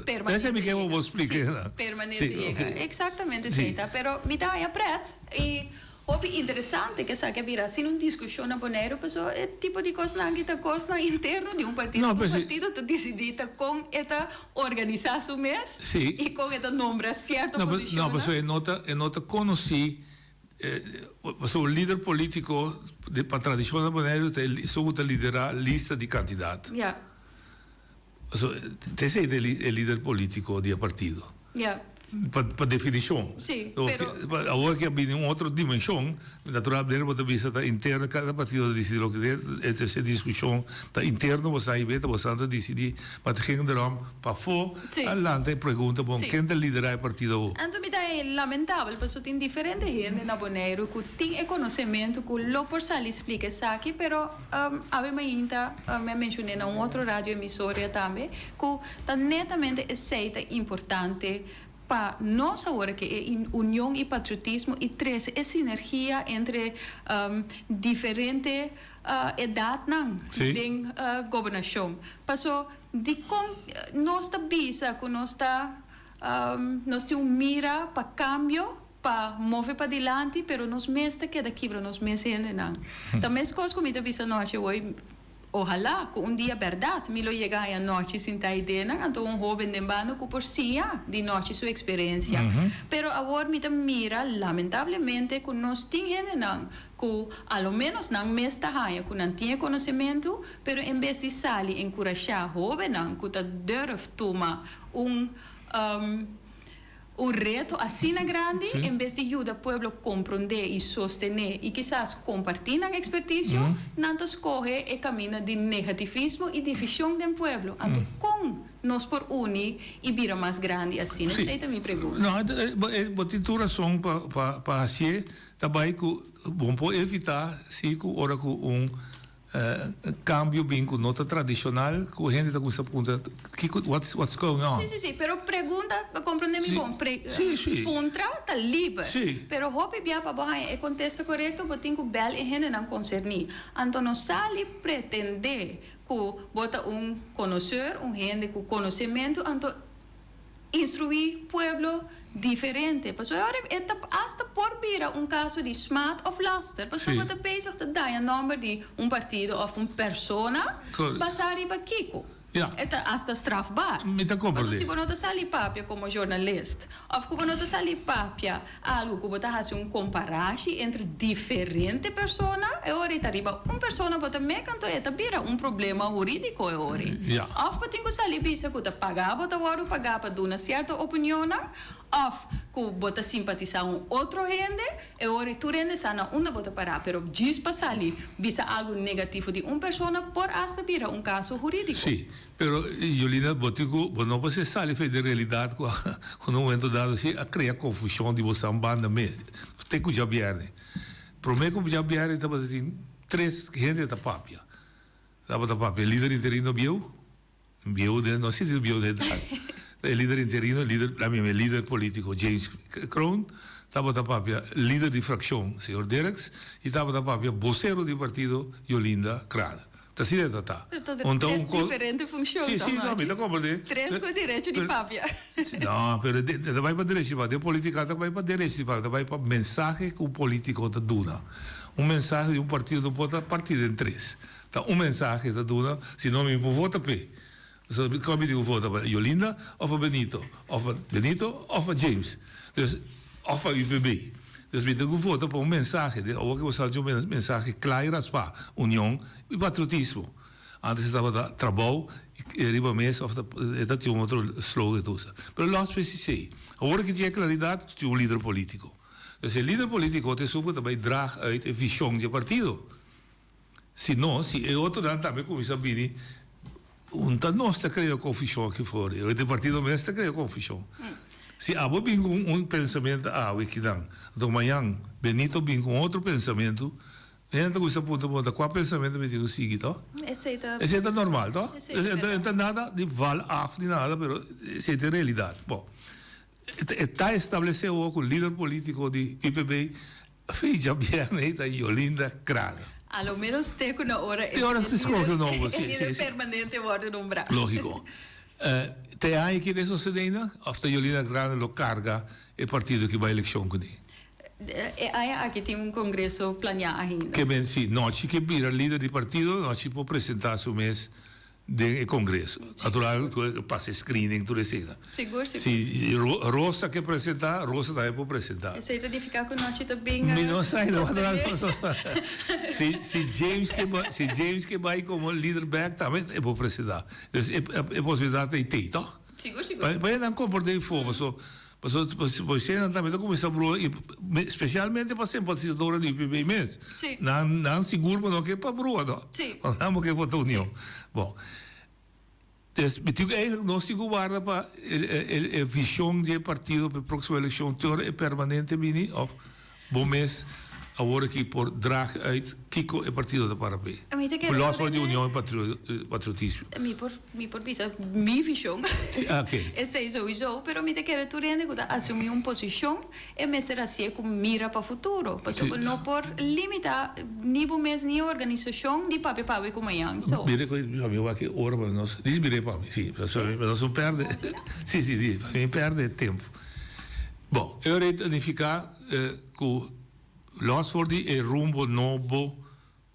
permanente. Esse é o que eu vou explicar. Sim, permanente. Okay. Exatamente, sim. Pero me dá a pret e o interessante que sabe vira assim uma discussão na Bonaire, pessoal, é tipo de coisa que está coisa interno de partido. O partido está decidido com esta organização mesmo e com esta nombra certa posição. Não, pessoal, é nota conheci o líder político para a tradição da Bonaire só liderar lista de candidatos. Yeah. Esse é o líder político do partido. Yeah. Para definição. Sim, pero agora que há uma outra dimensão, naturalmente, você vista interna, cada partido decide o que é, essa discussão está interna, você aí vê, você anda decidir, mas tem que dar para fora, adelante, pergunta, bom, quem é liderar o partido? Então, me dá lamentável, porque tem diferente gente na Bonaire que tem conhecimento que lo por sal explica isso aqui, pero ainda me mencionei na outra rádio emissora também, que está netamente aceita importante para nós agora que é união e patriotismo e três é sinergia entre diferentes idades de governação. Passou de com nós está bisa que nós temos mira para cambio para mover para adiante, pero nos mestre queda quebra nos meses ainda não. Também as coisas como eu noite hoje, ojalá que um dia verdade me lo llega a noite sem ter ideia, então jovem de bando que por si de noite sua experiência. Pero agora me mira lamentavelmente que nós temos não que ao menos não mestre haia que não tinha conhecimento, pero em vez de sair encorajar jovem não que tá deve tomar reto assim grande, em vez de ajudar o povo a compreender e sostener e quizás compartilhar a expertise, não escorre o caminho de negativismo e divisão do povo. Então, como nós por unir e virar mais grande assim? Essa é a minha pergunta. Não, a tintura são para fazer, também que bom pode evitar se que ora com cambio bem com nota tradicional, que a gente está com essa pergunta, what's going on? Sim, pero pergunta, compreende-me bom, puntra está livre, pero hope bia para borrar é contexto correto, porque tem que bel e gente não concernir. Então não sale pretender que bota conhecer, gente com conhecimento, então instruir pueblo diferente. Porque agora hasta por vir caso de smart of laster. Porque você bezig te dar een nummer de partido of persona, basari ba Kiko. Het hasta strafbaar. Mas se você sali papia como jornalista, of como não sali papia algo que você faz comparação entre diferentes pessoas, e ora tariba persona bota me canto vira problema jurídico e ora. Of você tem que sali bisa que você pagar, bota o pagar para dar uma certa opinião, of que bota simpatizar outro gente, e ora tu rende sana uma bota parar, pero diz para sali bisa algo negativo de persona por hasta vira caso jurídico. Sim. Pero Yolanda, botigo, não você sabe de realidade quando um momento dado assim a criar confusão de você banda mesmo. Tem que já vier. Prometo que já vier estava tem 3 gente da papia. Estava da papia, líder interino bio de não sei se bio de idade. Líder interino, líder político James Crown, estava da papia, líder de fracção, senhor Dereks, e estava da papia, vocero de partido Yolanda Crada. Assim é, tá. Então, diferente função. Sim, não, me dá como de. 3 com direito de papia. Não, mas vai para direito, de política vai para direito, vai para mensagem que o político está dando. Mensagem de partido não pode partir em 3. Então, mensagem está dando, se não me vota P. Como eu digo, vota para Yolanda ou para Benito, ou para James, ou para UPB. Dus met de gevoel op een mensagem, ook we zouden een mensagem clara para união e patriotismo. Antes estava da trabalho e riba mês of dat tinha outro slogan tudo. Pero nós precisamos. Agora que tinha claridade, tinha líder político. Dus o líder político tem super também drag uit a visão de partido. Se não, se é outro dan também começa a vir nós está criando confusão aqui fora. O partido mesmo está criando confusão. Se abo vem com pensamento que dan, então amanhã Benito vem com outro pensamento, então esse ponto qual pensamento me digo sigue, tá? Esse é normal, tá? Então nada de val af de nada, pero essa é a realidade. Bom, está estabelecido o líder político de IPB, fez já bem da Yolanda Crada. A lo menos tem na hora. Tem hora se escolhe novo, sim. Permanente worden nombrado. Lógico. Tem aí que isso se dena, of de Yolanda Crada lo carga o partido que vai eleição com ele. Aqui tem congresso planeado ainda. Que bem, sim, nós que vira líder de partido, nós pode apresentar o mês de congresso. Natural, passa screening, tudo isso. Seguro. Se Rosa quer apresentar, Rosa também pode apresentar. Aceita de ficar com nós também. Não sai, não. Se James que vai como líder back, também pode apresentar. É possibilidade de ter, tá? Seguro. Vai não comportar fogo, mas você também começa a brua, especialmente para simpatizadora do IPB mesmo. Não seguro, mas não que para brua, não. Não que para a união. Bom, nós se guarda para a visão de partido para a próxima eleição, teoria é permanente, mini, ou bom mês, agora que por drag uit Kiko é partido da Parapé. Por nós foi de união e patriotismo. Mi por visa, mi visão. Esse é sowieso, pero me te quero tu rende que assumir uma posição e me será assim com mira para o futuro. Porque não por limitar nem o mês nem a organização de papi como amanhã. Mire que eu aqui hora para nós. Diz mire para mim, sim, mas nós não perde. Sim, para mim perde tempo. Bom, eu identificar que los voor die rumbo novo,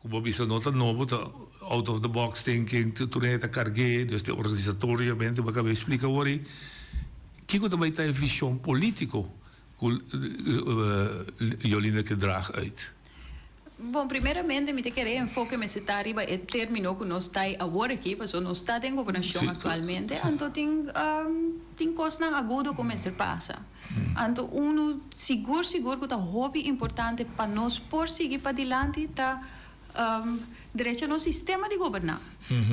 como bisa nota novo, out of the box thinking, toen het cargue, dus de organisatoriamente, wat kan we explicar hoor. Kijk wat bij een visie politico, Jolina que draag uit. Bom, primeiramente, me te querer enfoque me está arriba el término que nos está ahora aquí, pues no está en gobernación actualmente, entonces tem coisa agudo como se passa. Então, seguro que é hobby importante para nós por seguir para adiante, tá direito no sistema de governar.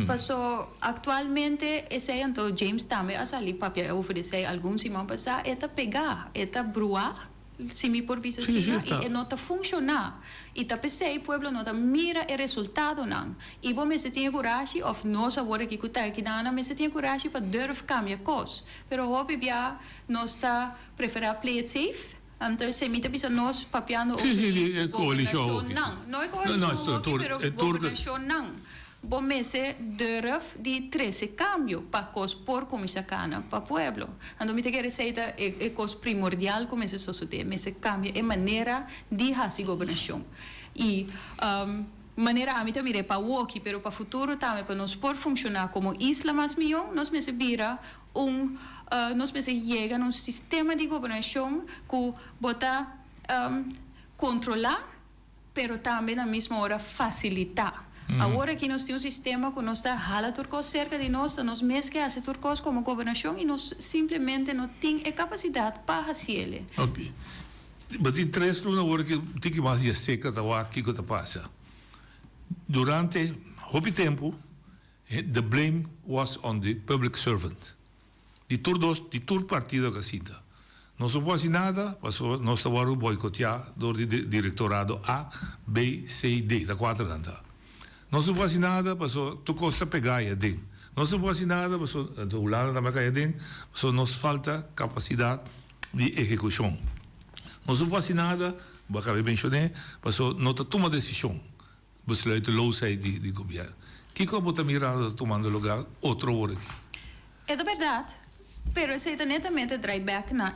Passou atualmente esse então James também a sair para oferecer alguns semana passar, é pegar, é bruar. Se me por vista e não está funcionar e tá pensei o povo não tá mira o resultado não e bom mas tem coragem of nós agora que tá aqui dana mas tem coragem para durf cambiar coisas pero hobby bia nós tá preferir play it safe então se me tá bisa nós papiando coalition não é coalition pero governação não bom mese durf de 13 cambio para cos por comisacana para pueblo ando me te quer receita é cos primordial como esse sociedade mese cambio é maneira de fazer governação e maneira a mim também é para walkie pero para futuro também para nós por funcionar como isla mais milhão nós mese vira nós mese chega num sistema de governação que bota controlar pero também na mesma hora facilitar. Agora que nós temos um sistema que nós está hala turcos cerca de nós mesmo hace turcos como governação e nós simplesmente não tem a capacidade para fazer. Ok. Mas tem três lunas agora que tem que mais de seca da aqui que passa. Durante muito tempo, the blame was on the public servant. De tur partido que sinta. Não se pode nada, nós estamos boicotear do directorado A, B, C e D, da quatro andas. Não se pode nada, passou tu costa pegar aí dentro. Não se pode nada, passou do lado da macaia dentro, passou nos falta capacidade de execução. Não se pode nada, acabei mencionando, passou não toma decisão, besluiteloosheid de governo. Que como está mirando tomando lugar outro hora aqui? É da verdade. Pero esse é netamente drawback na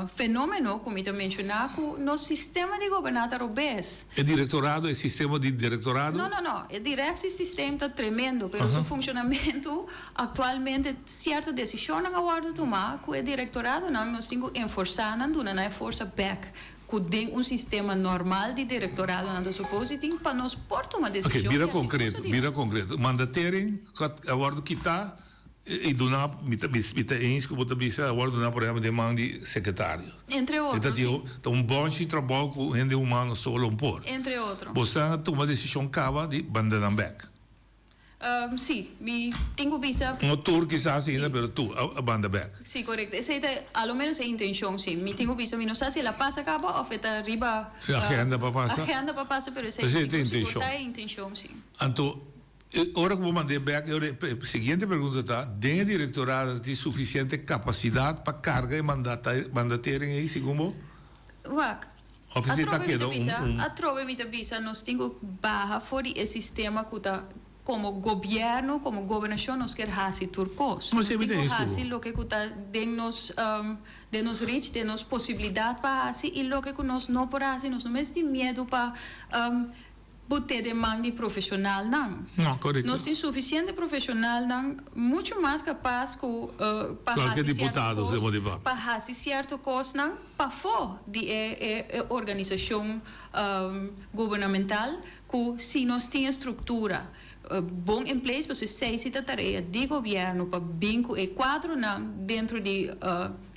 fenômeno, como eu mencionava, que no sistema de governança obês. É directorado, é sistema de directorado? Não. É direto esse sistema está tremendo, pero seu funcionamento atualmente certa decisão não agora tomar, que é directorado não nós temos que enforçar, não é força back. Que tem sistema normal de directorado não supositing para nós por tomar decisão. Ok, vira concreto. Mandaterem, agora que está e donar mita eens que você bisa agora donar por exemplo demanda de secretário entre outros então bom de trabalho com gente humano solo por entre outros você toma decisão cava de abandonar back sim me tenho bisa no tour quizás ainda pero tu abandona back sim correto essa é ao menos a intenção sim me tenho bisa me não sei se ela passa cava ou feita riba agenda para passar pero essa é a intenção sim então ora que vou mandar back, a seguinte pergunta está: tem a directorado de suficiente capacidade para carga e mandaterem aí, segundo? A trove me bisa, nós temos barra fora o sistema que está como governo, como governação, nós queremos fazer turcos. Nós temos que fazer o que está de nos reach, de nos possibilidade para fazer e o que nós não podemos fazer, nós não temos medo para botar demanda profissional não. Não, correto. Nós temos suficiente profissional não, muito mais capaz para fazer certo coisa não, para fora de organização governamental, que se nós temos estrutura bom em place, para você se a tarefa de governo para bem com o quadro não dentro de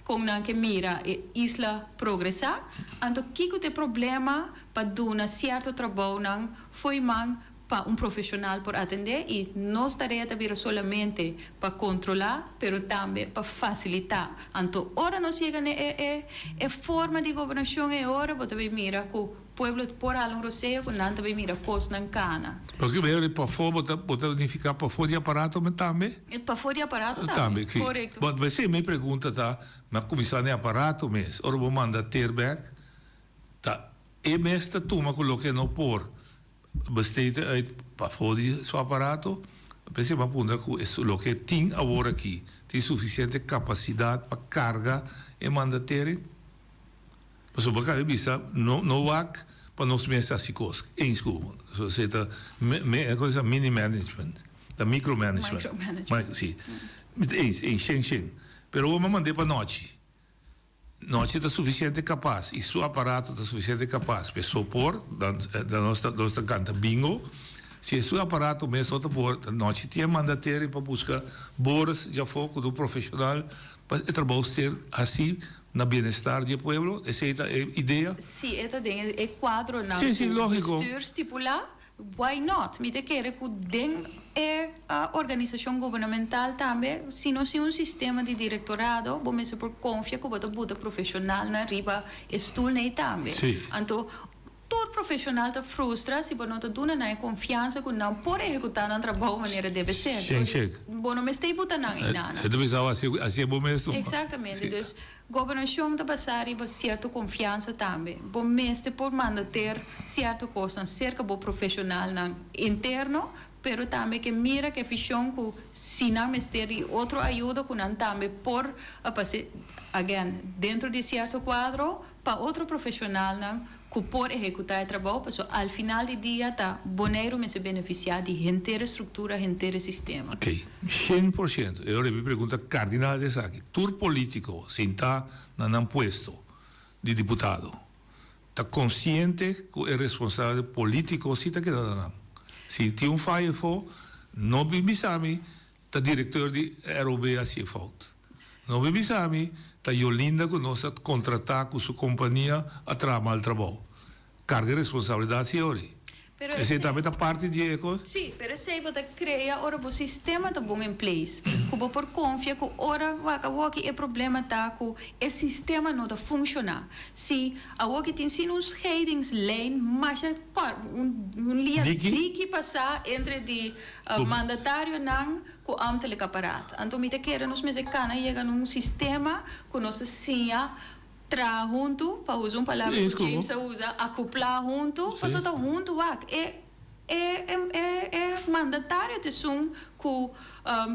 com que mira a isla progressar, então que tem problema para dar certo trabalho não foi man para profissional por atender e nossa tarefa vira solamente para controlar, pero também para facilitar. Então, ora nós chega a forma de governação é hora para mira que o povo por além do roceio, que não também mira coisa na cana. Porque melhor para fora, pode unificar para fora de aparato também? Para fora de aparato também, correto. Mas você me pergunta, tá, mas começar no aparato mesmo, ora vou mandar ter back, tá, e mesmo toma coloque no por, besteed uit para fora de seu aparato, pensei uma pergunta que isso o que tem agora aqui, tem suficiente capacidade para carga e mandar ter? Mas o bacana bisa no wak para nós mesmos assim coisas em escola. So zeta coisa mini management, da micromanagement. Sim. Em Shenzhen. Pero o mandei para noite. Noite está suficiente capaz e seu aparato está suficiente capaz para supor da nossa canta bingo. Se o seu aparato mesmo está por noite tinha mandatério para buscar boras de foco do profissional para trabalhar ser assim na bem-estar do povo. Essa é a ideia. Sim, é quadro não. Sim, lógico. Bestuur estipular. Why not? Me te quer que den a organização governamental também, se não se sistema de directorado, vamos por confia que bota buta profissional na riba estul nei também. Então, todo profissional te frustra se não te dona na confiança que não pode executar um trabalho de maneira deve ser. Bom, não me está botando na inana. É assim bom mesmo. Exatamente. Então, governação te passar riba certa confiança também. Bom, mestre por mandar ter certa coisa cerca do profissional interno, pero também que mira que fichão que se não mestre outra ajuda que não também por again dentro de certo quadro para outro profissional que pode executar o trabalho, porque ao final do dia está boneiro me se beneficiar de inteira estrutura, inteiro sistema. Ok, 100%. Agora me pergunta cardinal de aqui. Tur político, se está num puesto de deputado, está consciente que é responsável político se está quedando. Se tem falha, não me sabe, está diretor de ROB assim falta. Não me sabe, está Yolinda que nós contratar com sua companhia a trabalhar o trabalho. Carga de responsabilidade, senhores. Essa também é parte de eco. Sim, mas se você cria ora o sistema está bom em place, como por confia que ora que o problema tá que o sistema não está funcionando. Se a que tem sim uns scheidingslijn, mas linha que passar entre de mandatário não com ambtelijk apparaat. Então me te quer nos meses cana chega num sistema que nós sinha tra junto, para usar uma palavra que James usa, acoplar junto, para estar junto, é mandatário de som que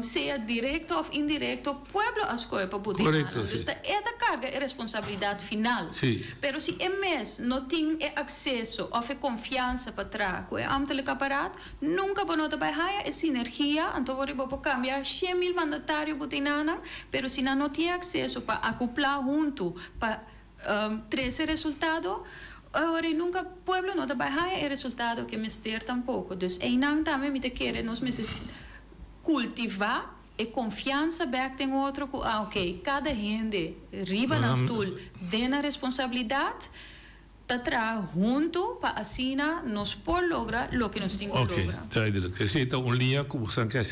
seja direto ou indireto, o povo as coisas para poder. Correto. Então, esta carga é responsabilidade final. Sim. Mas se o mês não tem acesso ou confiança para trás com o ambtelijk aparato, nunca vai notar essa sinergia, então vou cambiar 100.000 mandatários, mas se não tem acesso para acoplar junto, para trazer resultado, agora nunca o povo não vai o resultado que me ter tampouco. Então, é não também me quer nós cultivar a confiança back tem outro ok, cada gente riba na stool tem a responsabilidade tá tra junto para assim nós por lograr o que nós temos que lograr. Ok, essa é uma linha que você quer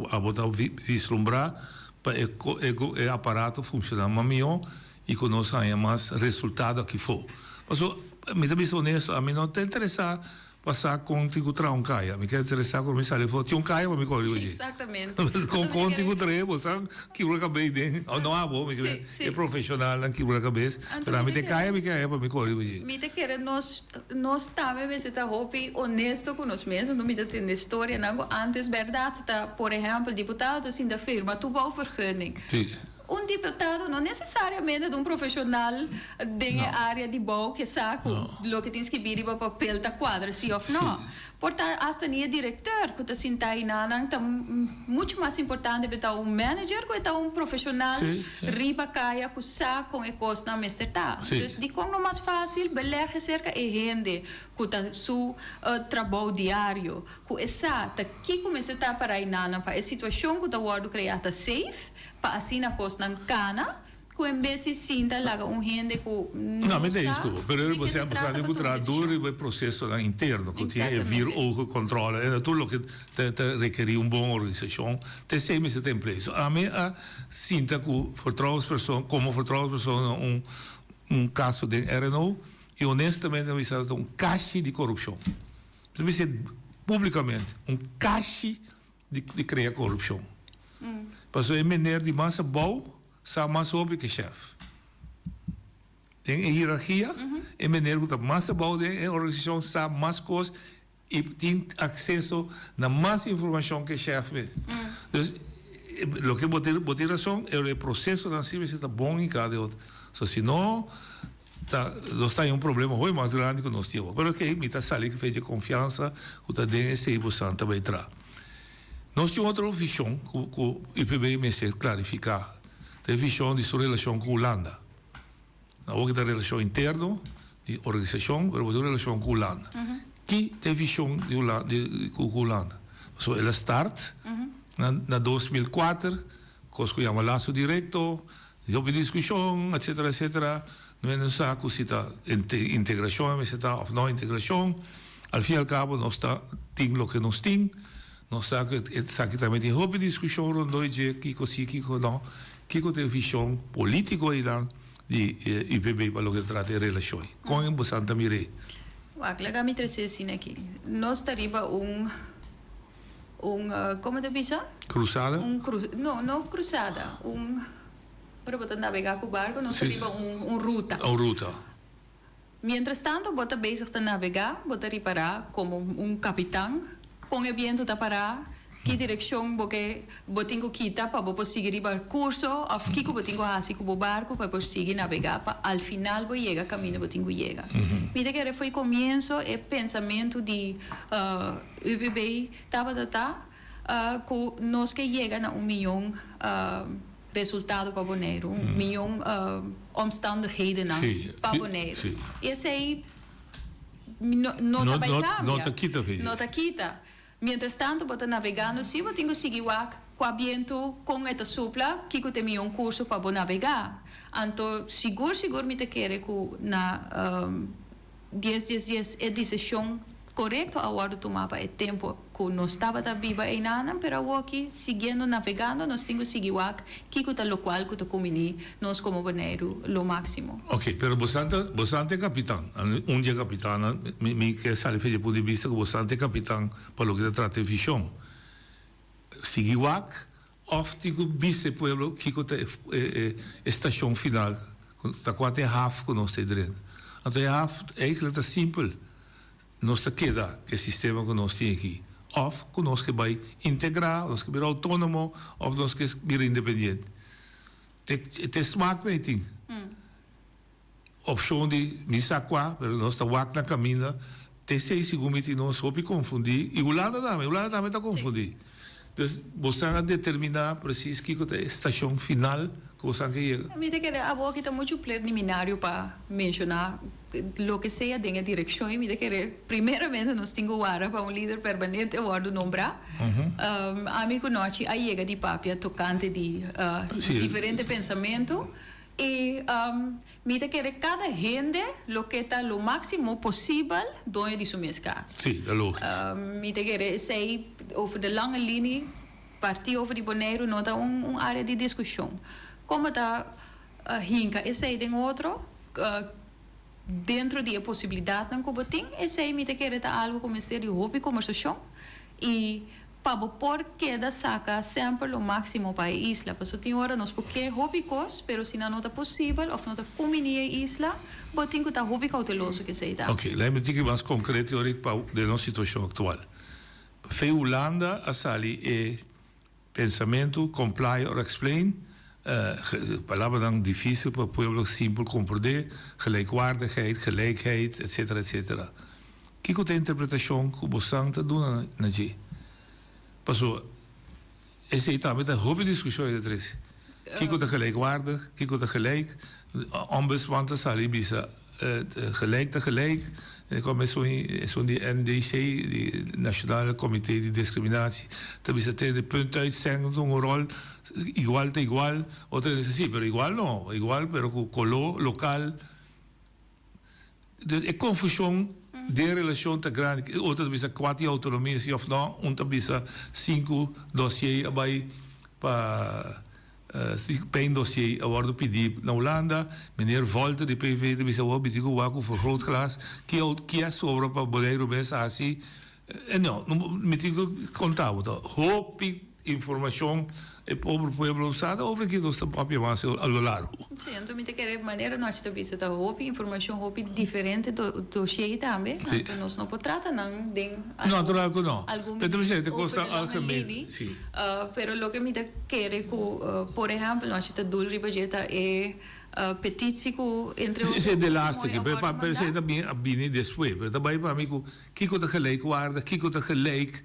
a botar vislumbrar para o aparato funcionar melhor e que nós tenhamos mais resultado que for. Mas me também sou honesto, a mim não te interessa passar contigo tra um caia, me quer interessar como me sale for, tinha um caia para me correr hoje. Exatamente. Com contigo tre, você que o cabeça de, não há bom, me quer é profissional não que o cabeça, para me te caia me quer para me correr hoje. Me te quer nós também me está hopi honesto com nós mesmos, não me te tem história não antes verdade tá, por exemplo, deputado assim da firma, tu bouwvergunning. Sim. Deputado não necessariamente de profissional da área de bouw que sabe o que tem que vir para papel da quadra, sim ou não. Portanto, hasta nem diretor que está sentado aí está muito mais importante que estar manager que estar profissional riba caia que sabe com a coisa na mestrata. Então, de como mais fácil belega cerca de gente que está seu trabalho diário, que essa que começa a para aí para a situação que está sendo criada safe para assim a coisa não cana, que em vez de sinta lá gente que não me diz isso, pero você é buscar encontrador e processo interno que tem vir ou controla, é tudo o que te requer uma boa organização, te sei me se tem preço. A mim sinta que vertrouwens pessoa, como vertrouwens pessoa caso de RNO e honestamente me sabe caixa de corrupção. Me dizer publicamente caixa de criar corrupção. Passou em maneira de massa boa, sabe mais sobre que chefe. Tem hierarquia, em maneira que massa boa de organização sabe mais coisas e tem acesso a mais informação que chefe. Então, o que botar razão é o processo da ciência está bom em cada outro. Se não está em problema muito mais grande que nós temos. Mas que me está saindo que fez de confiança, que está dentro desse IPB também entrar. Nós temos outra visão que o IPB me se clarificar. Tem visão de sua relação com a Holanda. Não é da relação interna, de organização, mas de relação com a Holanda. Que tem visão com a Holanda. So, ela start na 2004, com o que chama laço direto, de discussão, etc, etc. Não é necessário que está integração, mas está ou não integração. Al fim e al cabo, nós temos o que nós temos. Nós sabemos que também tem uma discussão rondou de que assim, que não, que tem visão política aí de IPB para o que trata de relações. Com o Santa Mire. Legal, me trazer assim aqui. Nós estaríamos como te diz? Cruzada? Não cruzada. Para botar navegar com o barco, nós estaríamos ruta. Uma ruta. Mientras tanto, bota bezig te navegar, bota reparar como capitão. Com o viento da parar, que direção porque botinho quita para você seguir o curso, ou que botinho assim com o barco para você seguir navegar, para al final você chega caminho botinho chega. Mira que foi começo o pensamento de UPB que nós que chega na 1 milhão resultado para Bonaire, 1 milhão omstandigheden para Bonaire. E esse aí nota quita. Mientras tanto, bota navegando, se você tem seguir com o vento, com esta supla, que você tem curso para navegar. Então, seguro me te quer que na 10 é decisão correta a hora de tomar para o tempo que nós estava viva em Nana, pero aqui, seguindo navegando, nós temos que seguir que é o qual que combine nós como Bonaire o máximo. Ok, pero você é capitão. Dia capitão, me quer saber do ponto de vista que você é capitão para o que trata de visão. Seguir ou tipo vice pueblo que é estação final, está quase half que nós temos dentro. Então half eigenlijk é simples. Nós queda que o sistema que nós temos aqui. Ou que nós que vai integrar, nós que vai autônomo, ou nós que vai independente. Te smaak não tem. Opção de missa qua, mas nós estamos na caminho. Te sei segundo nós houve confundir. E o Holanda também está confundir. Então, você vai determinar preciso que é a estação final que você quer chegar. Me que a boa que está muito preliminário para mencionar lo que seja dentro da direção. Me que primeiramente nós temos para líder permanente o do nombrar. A mim conosco a chega de papia tocante de diferente pensamento. E me que cada gente lo que está lo máximo possível dentro de sua casa. Sim, é lógico. Me que sei over de lange linie, partir over de Bonaire, não está área de discussão. Como está hinca, esse aí tem outro, dentro da possibilidade não que tem, esse aí me que está algo como ser de hobby conversação e para por que da saca sempre o máximo para a isla, porque tem hora nós porque hobby cos, pero se não está possível ou não está combinir a isla, botinho está hobby cauteloso que sei tá. Ok, lá me diga mais concreto para a nossa situação atual. Foi Holanda a sair e pensamento comply or explain. Palavra dan difícil para o povo simples compreender, gelijkwaardigheid, gelijkheid, etc, etc. Que é a interpretação que você está dando na G? Passou, esse aí também está hobby discussão de três. Que é a gelijkwaardig, que é a gelijk, onbeswante salie bisa gelijk te gelijk. Como é die NDC, die Nationale Comité de Discriminatie, também se tem de ponto uitzending uma rol igual te igual, outra diz sim, pero igual não, igual, pero com color local. É confusão de relação tão grande, outra diz quatro autonomias, ou não, outra diz 5 dossiers abai para Pijn dossier award pedir na Holanda, meneer Volter, de PV, de bisa wou bidigo waku vergrootglas, que é sobre para Bonaire bes assim. Não, me digo contava, hope informação é pobre povo usado, ou que nós estamos papel mais ao largo. Sim, então me que maneira nós estamos vendo hope informação hope diferente do dossier também, então nós não pode tratar não de natural que não. Então você te custa algemeen. Pero lo que me quer por exemplo, nós está duro ribajeta é petitie entre Ese de laatste keer. Maar ze dat binnen después. Maar daarbij para mí kiko de gelijkwaardig, kiko de gelijk.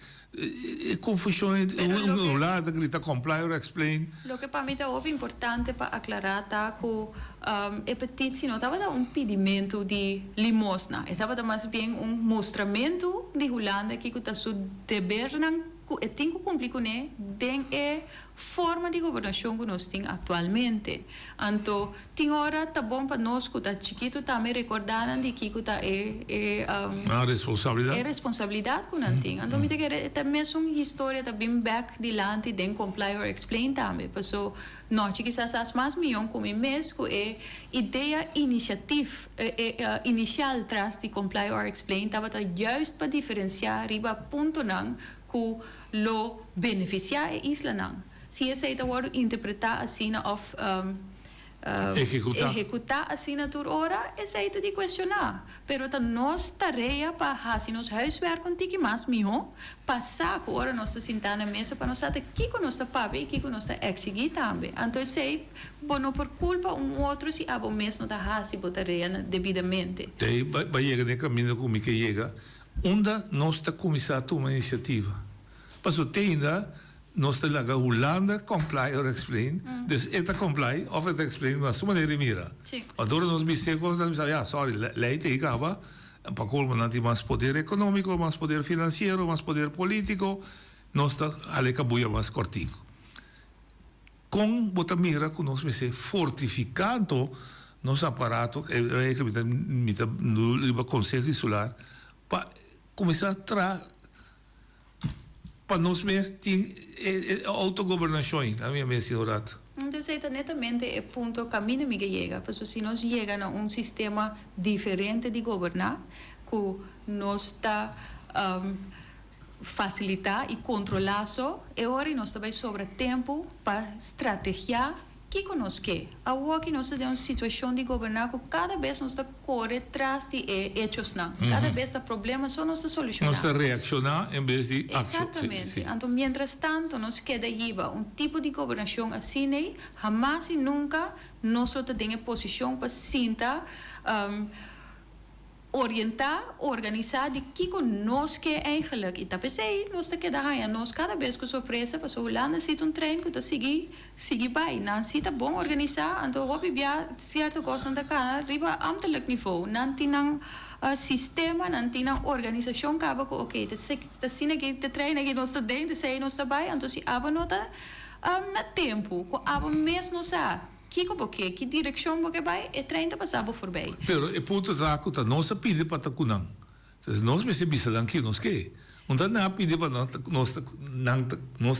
Confusión un lado que está comply or explain. Lo que para mí es muy importante para aclarar que a petitie no estaba un pedimento de limosna, estaba más bien un mostramento de Holanda que está su deber e tem que cumprir com ele den a forma de governação que nós temos atualmente. Então, tem hora tá bom para nós que tá chiquito também recordar de que tá a responsabilidade. É responsabilidade que nós temos. Então, me diga é mesmo uma história tá bem back de lante den comply or explain também. Porque nós quizás as mais milhão como mesmo é ideia inicial tras de comply or explain tava tá juist para diferenciar riba ponto não que lo beneficia a isla não. Se essa ideia wordt interpretar assim of executar assim na tua hora, essa ideia de questionar. Pero tá nós tarefa para fazer nos huiswerk um tique mais melhor, passar que hora nós sentar na mesa para nós saber que que nós papel e que que nós exigir também. Então sei, não por culpa outro se abo mesmo da fazer tarefa devidamente. Tem vai chegar no caminho como que chega. Onda nós está começar a tomar iniciativa. Pas o tenda nós está lá Holanda comply or explain. Dus eta comply of eta explain mas uma maneira mira. Adoro nós bisecos nós ja sorry leite e acaba para colmo não tem mais poder econômico, mais poder financeiro, mais poder político. Nós está ali cabuia mais cortico. Com bota mira que nós me se fortificando nos aparato é que me no conselho solar para começar a para nós mesmos ter autogovernação, a minha mencionada. Então, é netamente o ponto caminho que chega, porque se nós chegamos a sistema diferente de governar, que nós está facilitar e controlar só, e agora nós também sobra tempo para estrategiar que nós quer. Agora nós temos uma situação de governar que cada vez nós está correr atrás de hechos não. Cada vez está problema só nós está solucionar. Nós está reaccionar em vez de exatamente. Então, mientras tanto, nós queda iba tipo de governação assim, né? Jamais e nunca nós temos posição para sentar orientar, organizar de que nós quer eigenlijk. E também sei, nós te queda aí, nós cada vez que surpresa, para Holanda zit trein que tá seguir bij. Não se tá bom organizar, então hobby bia certa coisa da cara, riba ambtelijk niveau, não tem sistema, não tem organização caba que ok, tá sina que te treina que nós tá dentro, sei nós tá bij, então se aba nota na tempo, com aba mês nós que direção porque vai e 30 passava por bem. Pero o ponto da que nós pide para tacunan. Nós me se bisa lang que nós que. Onda na pide para nós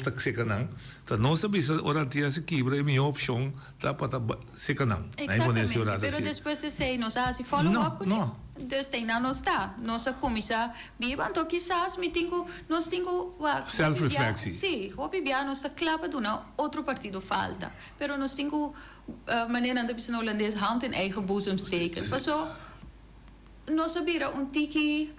tá se canang. Tá nós bisa oratia se quebra e minha opção tá para se canang. Exatamente. Pero depois de sei nós assim follow up. Não. Dus tem não está. Nossa comissão biba então quizás nós tenho self-reflexão. Sim, hobby bia nós tá clapa do não outro partido falta. Pero nós tenho maneira de bisa holandês hand in eigen boezem steken. Maar zo nós sabira tiki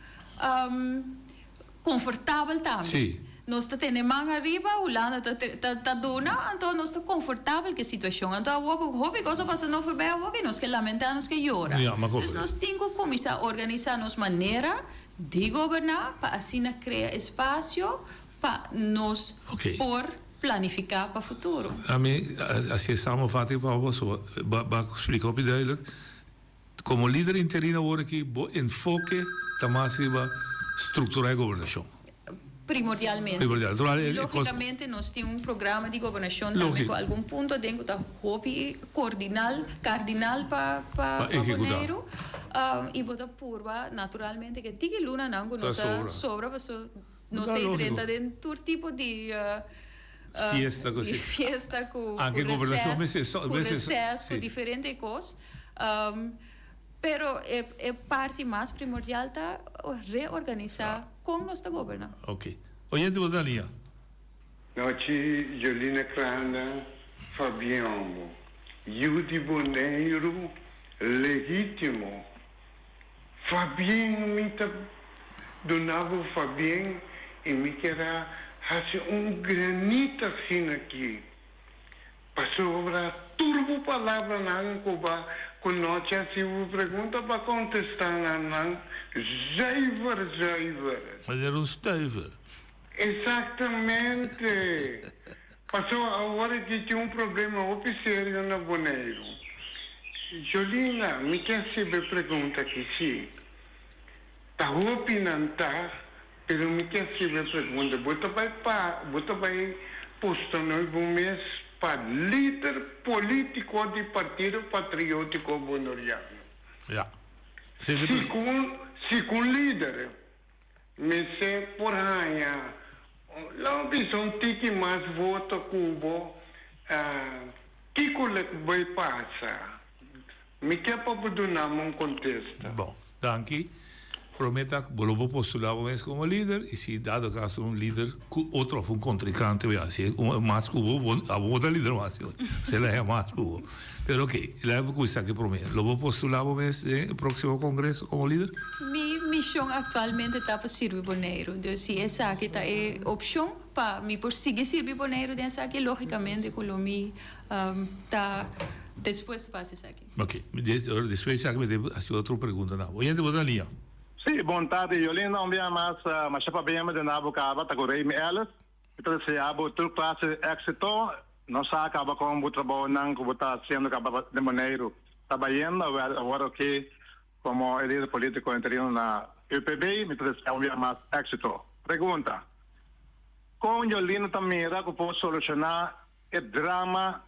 confortável também. Sim. Nós temos manga arriba, Holanda tá dona, então nós tá confortável com a situação. Então, o hobby coisa passa não forbe, o nós que lamentar, nós que llora. Então, nós temos que começar a organizar nossa maneira de governar, para assim criar espaço para nós por planificar para o futuro. A mim, assim, samenvatting para você, para explicar bem duidelijk. Como líder interino hoor ik enfoque tamasiba estruturar a governação. Primordialmente. Logicamente, nós temos programa de governação também com algum ponto dentro da hobby cardinal para Bonaire. E bota purva, naturalmente, que tique luna não nós sobra, nós temos 30 dentro tipo de fiesta com recesso, diferente coisas. Pero é parte mais primordial tá reorganizar como nós está governando. Ok. Oyente Bodalia. Noite, Jolina Crana, Fabiano. Yudi Bonaire, legítimo. Fabiano, me donava Fabiano e me queria fazer granito assim aqui. Para sobra turbo palavra não cuba conoce se o pergunta para contestar não zuiver. Mas era stuiver. Exatamente. Passou agora que tinha problema sério na Bonaire. Jolina, me quer saber pergunta que sim. Tá opinando, tá? Pero me quer saber pergunta. Bota vai posto no mês para líder político de Partido Patriótico Bonoriano. Ja. Segundo líder, me sei por aí, lá um tiki mais voto cubo, que vai passar? Me quer para dar um contexto. Bom, danke. Prometa que vou postular o como líder e se dado caso um líder outro um contrincante se mais cubo a outra líder mais se ele é mais cubo pero ok leva coisa que promete lo vou postular o mês no próximo congresso como líder Mi missão atualmente está para servir Bonaire, então se essa aqui está é opção para me por seguir servir Bonaire, dessa aqui logicamente com mi tá depois passa isso aqui. Ok, depois já que me deu a outra pergunta não. Hoje vou dar linha. Sim, bom tarde. Eu lhe não via mais chapa bem de nabo cava tá correi me elas. Então se abo tudo classe éxito, não sa acaba com o trabalho não que está sendo acaba de maneiro trabalhando agora que como líder político interino na UPB, me parece que havia mais éxito. Pergunta: com Jolina Tamira que pode solucionar o drama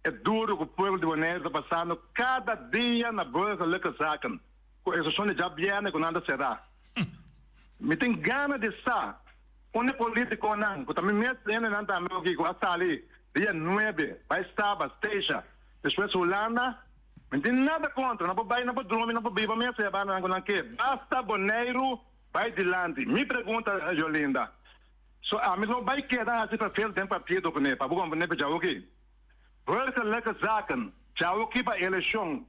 é duro que o povo de Bonaire está passando cada dia na burgerlijke zaken. Isso só já viene com nada será. Me tem gana de estar. Um político não, que também me tem não também o que está ali dia 9 vai estar bastante. Depois Holanda, não tem nada contra, não vai não pode dormir, não pode viver mais se vai não que basta Bonaire vai dilante. Me pergunta Jolinda. So a mim não vai quedar assim para fazer tempo partido com ele, para bom né para o que. Burgerlijke zaken, já o que para eleição.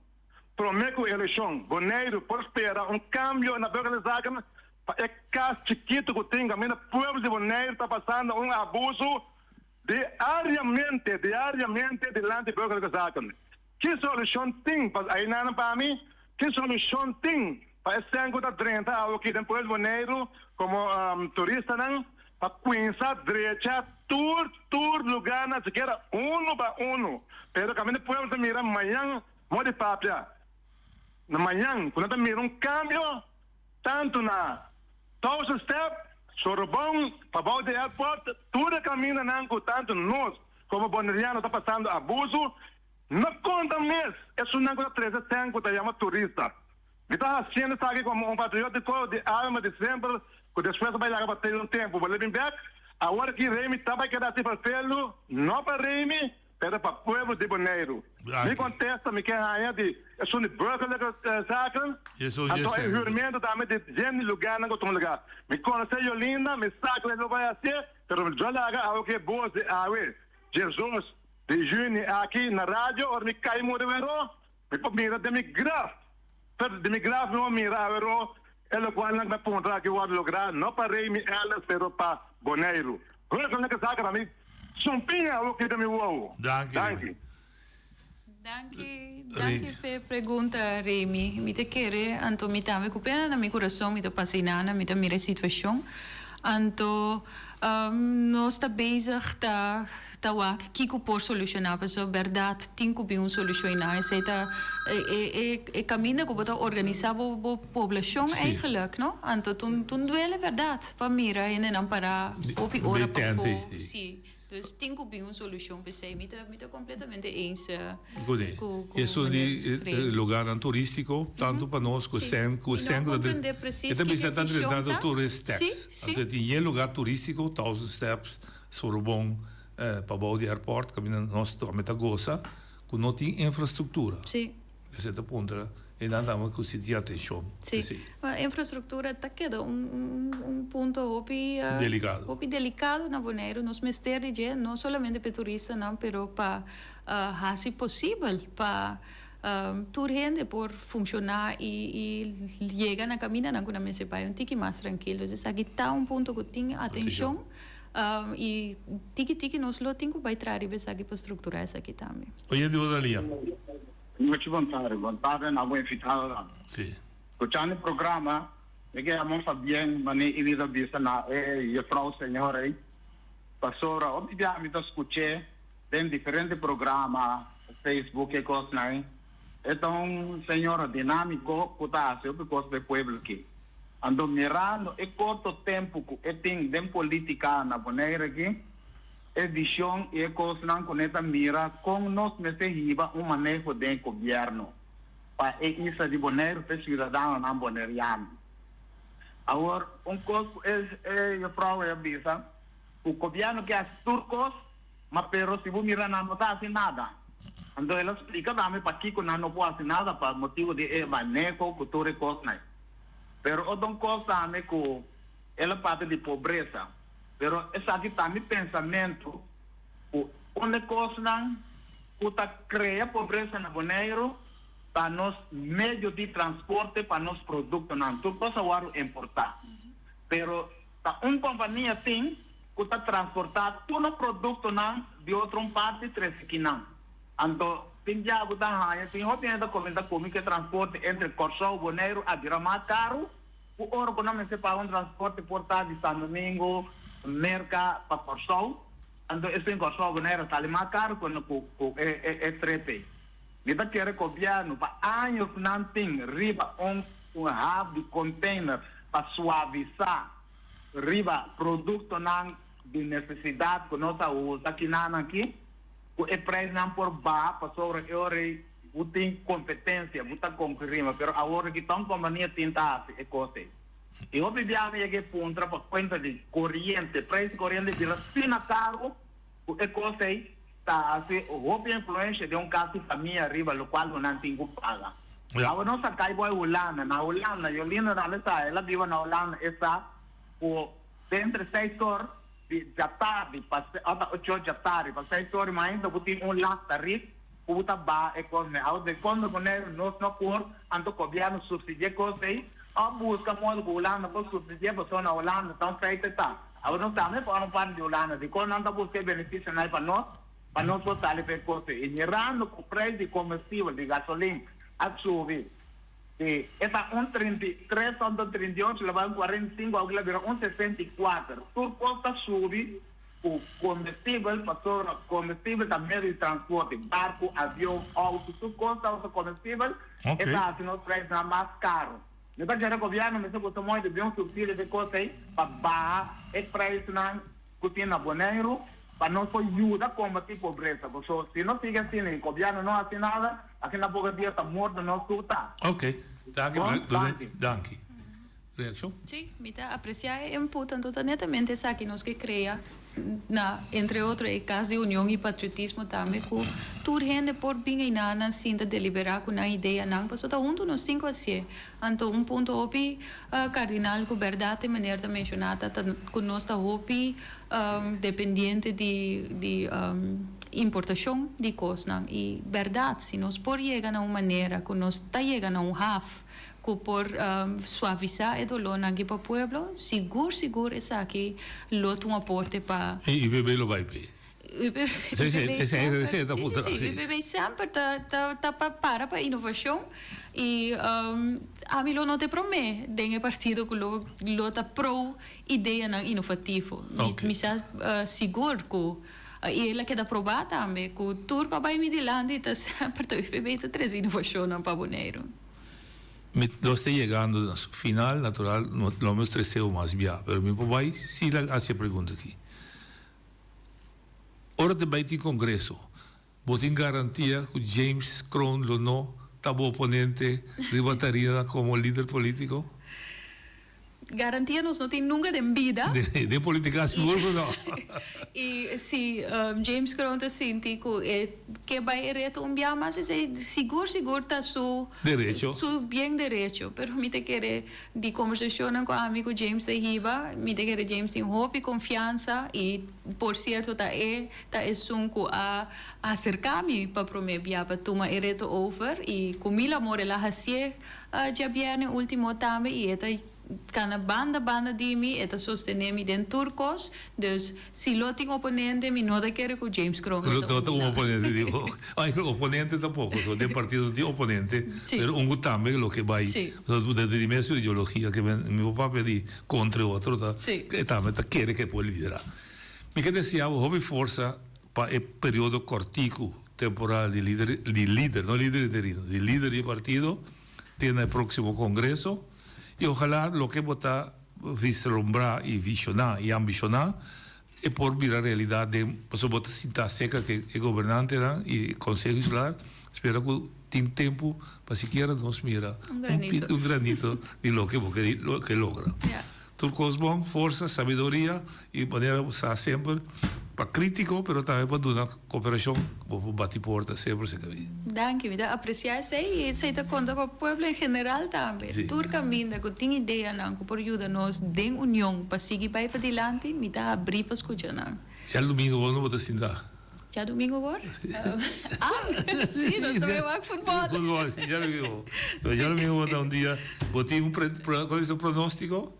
Prometo eleição, Bonaire prospera, cambio na burgerlijke zaken. É caso chiquito que tem, o povo de Bonaire está passando abuso diariamente delante da burgerlijke zaken. Que solução tem para aí não para mim? Que solução tem para esse ano da 30 aqui depois Bonaire como turista não? Para conhecer direita tour lugar na sequer um para um. Pero caminho povo de mira amanhã mode papia. Na manhã, quando mira cambio tanto na Thousand Step, Sorbonne, para de airport, tudo caminho não tanto nós como boneriano está passando abuso. Não conta mês, isso não conta 13 anos que chama turista. Está sendo aqui como patriótico de alma de sempre, que depois vai lá para ter tempo, vai levar back. Agora que Remy estava querendo para pelo, não para Remy, pero para o povo de Bonaire. Me contesta, me quer ganhar de de burgerlijke zaken. Então é juramento também de gente lugar não outro lugar. Me conhece Jolinda, me saca não vai ser, pero já lá ao que boas de awe. Jesus de junho aqui na rádio, ou me cai muito verão. Me mira de migrar. De migrar não mira verão. Ela quando não vai pontar que vai lograr, não para Remy elas, pero para Bonaire. Burgerlijke zaken também. Sumpinha o que de me uau. Danke. Danke per pergunta, Remy. Mi te quere, anto mi tame cupena na mi coração, mi te passinana, mi te mira situação. Anto nós está bezig tá wak kiko por solucionar, mas a verdade tem que ter uma solução na essa é caminho que bota organizar a população eigenlijk, não? Anto tu duele verdade para mira e não para opi ora para fo, sim. Dus tem que ter uma solução para isso. Me tá completamente eens. Isso de lugar turístico, tanto para nós que compreender precies. Então você está tratando tourist tax. Então tem lugar turístico, 1000 steps, Sorbonne, para o aeroporto, que nós estamos a goza, que não tem infraestrutura. Sim. Você está ponto e não dá que se tenha atenção. Sim. A infraestrutura está queda ponto delicado na Bonaire, nos mistérios não somente para turistas, não, pero para fazer possível para toda gente por funcionar e chegar na caminho não com a mesa para um tique mais tranquilo. Então aqui está ponto que tem atenção. e tiki nos lo tenho vai trazer besa aqui para estruturar isso aqui também. Oyente Bodalia. Muito vontade na boa invitada. Sim. Escuchando o programa, é que a mão bem, mas nem vida vista na e frau senhora aí. Pastora, obviamente eu escutei tem diferentes programas, Facebook e coisas aí. Então, senhora dinâmico, cuidado, eu gosto do povo aqui. Ando mirando e curto tempo que tem de política na boneira aqui, e visão e coisas não conecta mira com nós mesmo manejo de governo. Para isso de boneiro, para cidadão não boneriano. Agora, coisa é a prova é visa, o governo que é turcos, mas pero se você mirar não está assim nada. Então ela explica também para que não pode fazer nada para motivo de manejo, cultura e coisas. Pero outra coisa também que ela parte de pobreza. Pero essa aqui também pensamento, onde coisa não, que cria pobreza na Bonaire, para nós meio de transporte, para nós produtos não. Tudo coisa vai importar. Pero companhia tem que está transportar todo o produto não de outra parte três aqui não. Então tem já que está aí, tem outra ainda como que transporte entre Corsol, Bonaire, a virar mais caro. O ouro que não se paga transporte portado de São Domingo, Merca para Corsol. Então esse Corsol, Bonaire está mais caro quando é trepe. Então quer governo para anos não tem riba hub de container para suavizar riba produto não de necessidade que nós usamos aqui aqui, o preço não por baixo, para sobre hora tem competência, está concorrendo, mas agora que tão companhia tenta é coisa. E obviamente que ponta para conta de corrente, preço corrente de fina caro, é coisa está assim, houve influência de caso de família arriba, o qual não tem que pagar. Agora nós cai boa Holanda, na Holanda, eu linda ela vive na Holanda, essa o entre 6 horas da tarde, para 8 da tarde, para 6 horas, mas ainda tem lata rico, puta ba e coisa. Agora quando nós não por, então o governo subsidia coisa aí, a busca modo que Holanda para subsidiar a pessoa na Holanda, então feita tá. Agora nós também para parte de Holanda, de quando não busca benefício não para nós total para coisa. E mirando o preço de combustível, de gasolina, a subir. Esta 1,33, 1,38, leva 45, agora vira 1,64. Tudo custa subir o combustível, combustível também de transporte, barco, avião, auto, tudo custa o combustível, está assim, o preço é mais caro. Então, já o governo, mas eu gosto muito de um subsídio de coisa aí, para baixar o preço que tem na Bonaire, para nós ajudar a combater a pobreza. Porque se não fica assim, o governo não faz nada, aqui na boca dia está morto, não está. Ok, danke. Reação? Sim, me dá apreciar e importante netamente essa que nós que cria, entre outros, o caso de união e patriotismo também, que tudo gente por bem e nada sinta deliberar com a ideia, não, mas todo mundo nós tem que fazer. Então, ponto opi, cardinal, que verdade, maneira mencionada, que nós está opi, dependente de importação de coisas, e verdade, se nós por chegar a uma maneira, que nós está chegando a half, que por suavizar o dolor aqui para o pueblo, seguro é aqui loto um aporte para... E o bebê lo vai ver. O bebê sempre está para a inovação e a mim não te promete tem o partido que lo está pro ideia inovativa. Me está seguro que e ela queda aprovada também que o turco vai me dilando e está sempre o bebê está trazendo inovação para Bonaire. Nós estamos chegando ao final, natural, não vamos trazer mais bem, mas meu pai se hace pergunta aqui. Ora de vai ter congresso, botem garantia que James Crown não está bom oponente de bateria como líder político? Garantia nós não tem nunca de vida. De política seguro não. E se James Crown está sentindo que vai reto dia, mas é seguro está su bem direito. Pero me te querer de conversação com o amigo James de Riba, me te querer James tem hope e confiança e por certo tá sunco a acercar-me para prometer para tomar reto over e com mil amor ela hacia já viene último também e Kana banda di mi, eta sostenemi den turcos, dus si lo ting oponente, mi no de quiere con James Cromwell. Pero todo un oponente, digo. Ay, oponente tampoco, so, de partido de oponente, Sí. pero un también lo que va ahí. Sí. Desde la dimensión de ideología que mi papá pedí contra otro, Sí. que también quiere que pueda liderar. Mi que decía, hobby forza para el periodo cortico temporal de líder, no líder interino, de líder de partido, tiene el próximo congreso, y ojalá lo que vota vislumbrar y visionar y ambicionar es por mirar la realidad de, pues vota cinta seca que el gobernante era y el Consejo Insular, espero que tenga tiempo para siquiera nos mira Un granito. un granito de lo que logra. Ja. Turcos bon, fuerza, sabiduría y manera usar siempre para crítico, pero también para una cooperación o batir puertas siempre se cabe. Dank je, dat apreciar se y se te conta para el pueblo en general también. Sí. Turca minda que tiene idea nan que por ayuda nos den unión para seguir para adelante, mi ta abrir para escuchar nan. Ya el domingo vos no votas sin dar. Ya domingo agora? Sí, nós também vamos futebol. Fútbol, sí, ya lo digo. Pero ya lo mismo vota un día. ¿Botín un pronóstico?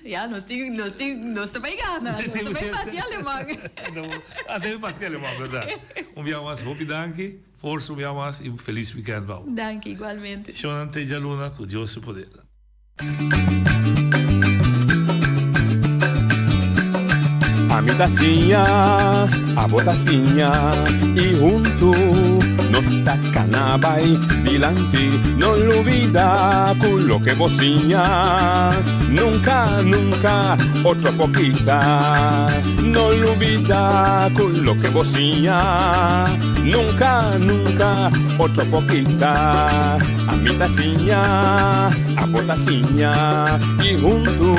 Ja, nós também gana. Nós Sí, também sí. bate alemão. Até bater alemão, verdade. Dia mais, hope danke. Força, dia mais e feliz weekend, Val. Dank, igualmente. Jonathan Jaluna, com Deus se poder. A mi tacinha, a botacinha e junto nos tacanabay dilante, no lo olvida con lo que vocinha. Nunca, nunca, otra poquita, no lo olvida con lo que vocinha. Nunca, nunca, otra poquita. A mi tacinha, a botacinha y junto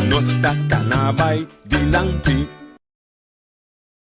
nos tacanabay dilante.